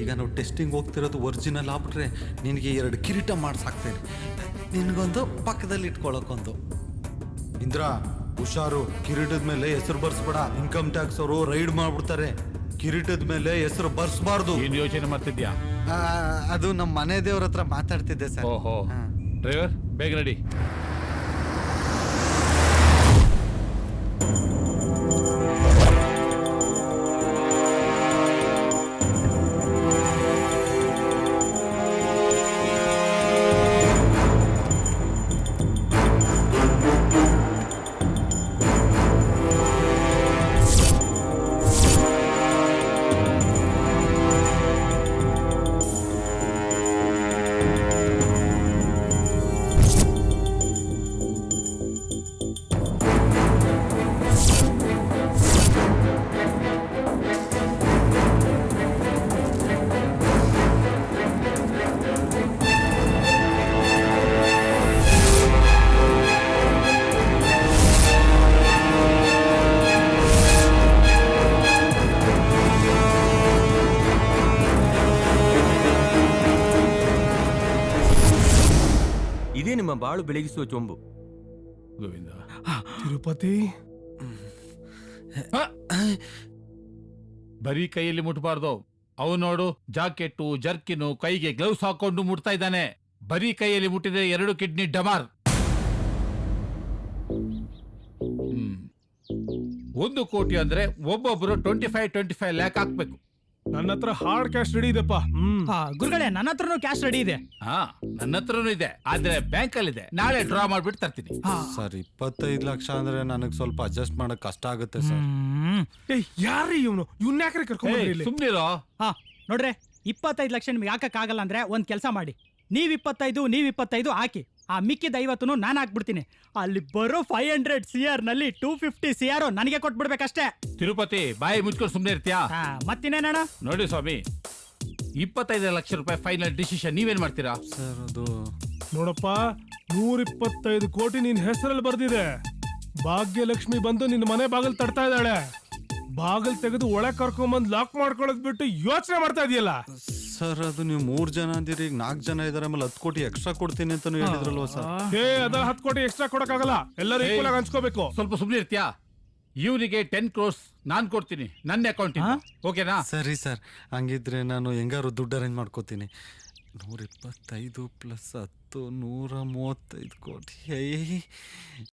ಈಗ ನಾವು ಟೆಸ್ಟಿಂಗ್ ಹೋಗ್ತಿರೋದು ಒರಿಜಿನಲ್ ಆಗ್ಬಿಟ್ರೆ ನಿನಗೆ 2 ಕಿರೀಟ ಮಾಡ್ಸಾಕ್ತೇನೆ. ನಿನಗೊಂದು ಪಕ್ಕದಲ್ಲಿ ಇಟ್ಕೊಳಕ್ಕೊಂದು. ಇಂದ್ರ ಹುಷಾರು, ಕಿರೀಟದ ಮೇಲೆ ಹೆಸರು ಬರ್ಸ್ಬೇಡ. ಇನ್ಕಮ್ ಟ್ಯಾಕ್ಸ್ ಅವರು ರೈಡ್ ಮಾಡ್ಬಿಡ್ತಾರೆ. ಕಿರೀಟದ ಮೇಲೆ ಹೆಸರು ಬರ್ಸ್ಬಾರ್ದು. ಏನ್ ಯೋಚನೆ ಮಾಡ್ತಿದ್ಯಾ? ಅದು ನಮ್ಮ ಮನೆ ದೇವ್ರ ಹತ್ರ ಮಾತಾಡ್ತಿದ್ದೆ ಸರ್. ಓಹೋ, ಡ್ರೈವರ್ ಬೇಗ ರೆಡಿ. ಇದೇ ನಿಮ್ಮ ಬಾಳು ಬೆಳಗಿಸುವ ಚೊಂಬು. ಗೋವಿಂದ. ತಿರುಪತಿ, ಬರೀ ಕೈಯಲ್ಲಿ ಮುಟ್ಬಾರ್ದು. ಅವು ನೋಡು, ಜಾಕೆಟ್ಟು, ಜರ್ಕಿನು, ಕೈಗೆ ಗ್ಲೌಸ್ ಹಾಕೊಂಡು ಮುಟ್ತಾ ಇದ್ದಾನೆ. ಬರೀ ಕೈಯಲ್ಲಿ ಮುಟ್ಟಿದ್ರೆ 2 ಕಿಡ್ನಿ ಡಮಾರ್. 1 ಕೋಟಿ ಅಂದ್ರೆ ಒಬ್ಬೊಬ್ರು 25 ಲ್ಯಾಕ್ ಹಾಕ್ಬೇಕು. ನನ್ನ ಹತ್ರ ಹಾರ್ಡ್ ಕ್ಯಾಶ್ ರೆಡಿ ಇದೆಪ್ಪ. ಗುರುಗಳೇ, ನನ್ನ ಹತ್ರನೂ ಕ್ಯಾಶ್ ರೆಡಿ ಇದೆ. ನನ್ನ ಹತ್ರನೂ ಇದೆ, ಆದ್ರೆ ಬ್ಯಾಂಕ್ ಅಲ್ಲಿ ಇದೆ. ನಾಳೆ ಡ್ರಾ ಮಾಡ್ಬಿಟ್ಟು ತರ್ತೀನಿ. ಸರ್ 25 ಲಕ್ಷ ಅಂದ್ರೆ ನನಗೆ ಸ್ವಲ್ಪ ಅಡ್ಜಸ್ಟ್ ಮಾಡಕ್ ಕಷ್ಟ ಆಗುತ್ತೆ ಸರ್. ಯಾರು ಇವನು? ಯಾಕ್ರೆ ಕರ್ಕೊಂಡು ಸುಮ್ನಿರೋ. ನೋಡ್ರೆ, 25 ಲಕ್ಷ ನಿಮ್ಗೆ ಹಾಕಕ್ಕಾಗಲ್ಲ ಅಂದ್ರೆ ಒಂದ್ ಕೆಲಸ ಮಾಡಿ, ನೀವ್ 25 ಹಾಕಿ, ಆ ಮಿಕ್ಕಿದ 50 ನಾನು ಹಾಕ್ಬಿಡ್ತೀನಿ. ಅಲ್ಲಿ ಬರೋ 500 CR ನಲ್ಲಿ 250 CR ನನಗೆ ಕೊಟ್ಬಿಡ್ಬೇಕಷ್ಟೇ. ತಿರುಪತಿ, ಬಾಯಿ ಮುಚ್ಕೊಂಡು ಸುಮ್ನೆ ಇರ್ತೀಯಾ? ಮತ್ತಿನೇನಣ್ಣ? ನೋಡಿ ಸ್ವಾಮಿ, 25 ಲಕ್ಷ ರೂಪಾಯಿ ಫೈನಲ್ ಡಿಸಿಷನ್ ನೀವೇನ್ ಮಾಡ್ತೀರಾ? ಸರ್ ಅದು ನೋಡಪ್ಪ, 125 ಕೋಟಿ ನಿನ್ ಹೆಸರಲ್ಲಿ ಬರ್ದಿದೆ. ಭಾಗ್ಯಲಕ್ಷ್ಮಿ ಬಂದು ನಿನ್ನ ಮನೆ ಬಾಗಿಲು ತಡ್ತಾ ಇದ್ದಾಳೆ. ಬಾಗಿಲು ತೆಗೆದು ಒಳಗೆ ಕರ್ಕೊಂಬಂದ್ ಲಾಕ್ ಮಾಡ್ಕೊಳ್ಳೋದ್ ಬಿಟ್ಟು ಯೋಚನೆ ಮಾಡ್ತಾ ಇದೆಯಲ್ಲ. ಸರ್ ಅದು ನೀವು 3 ಜನ ಅಂದಿರಿ, ಈಗ 4 ಜನ ಇದಾರೆ, ಆಮೇಲೆ 10 ಕೋಟಿ ಎಕ್ಸ್ಟ್ರಾ ಕೊಡ್ತೀನಿ ಅಂತ ಹೇಳಿದ್ರಲ್ವ ಸರ್? ಅದ 10 ಕೋಟಿ ಎಕ್ಸ್ಟ್ರಾ ಕೊಡಕ್ಕಾಗಲ್ಲ, ಎಲ್ಲರೂ ಈಕ್ವಲ್ ಆಗಿ ಹಂಚ್ಕೋಬೇಕು. ಸ್ವಲ್ಪ ಸುಮ್ನೆ ಇರ್ತೀಯಾ? ಇವನಿಗೆ 10 crores ನಾನ್ ಕೊಡ್ತೀನಿ, ನನ್ನ ಅಕೌಂಟ್. ಓಕೆನಾ? ಸರಿ ಸರ್, ಹಂಗಿದ್ರೆ ನಾನು ಹೆಂಗಾರು ದುಡ್ಡು ಅರೇಂಜ್ ಮಾಡ್ಕೋತೀನಿ. 125 + 10 135 ಕೋಟಿ.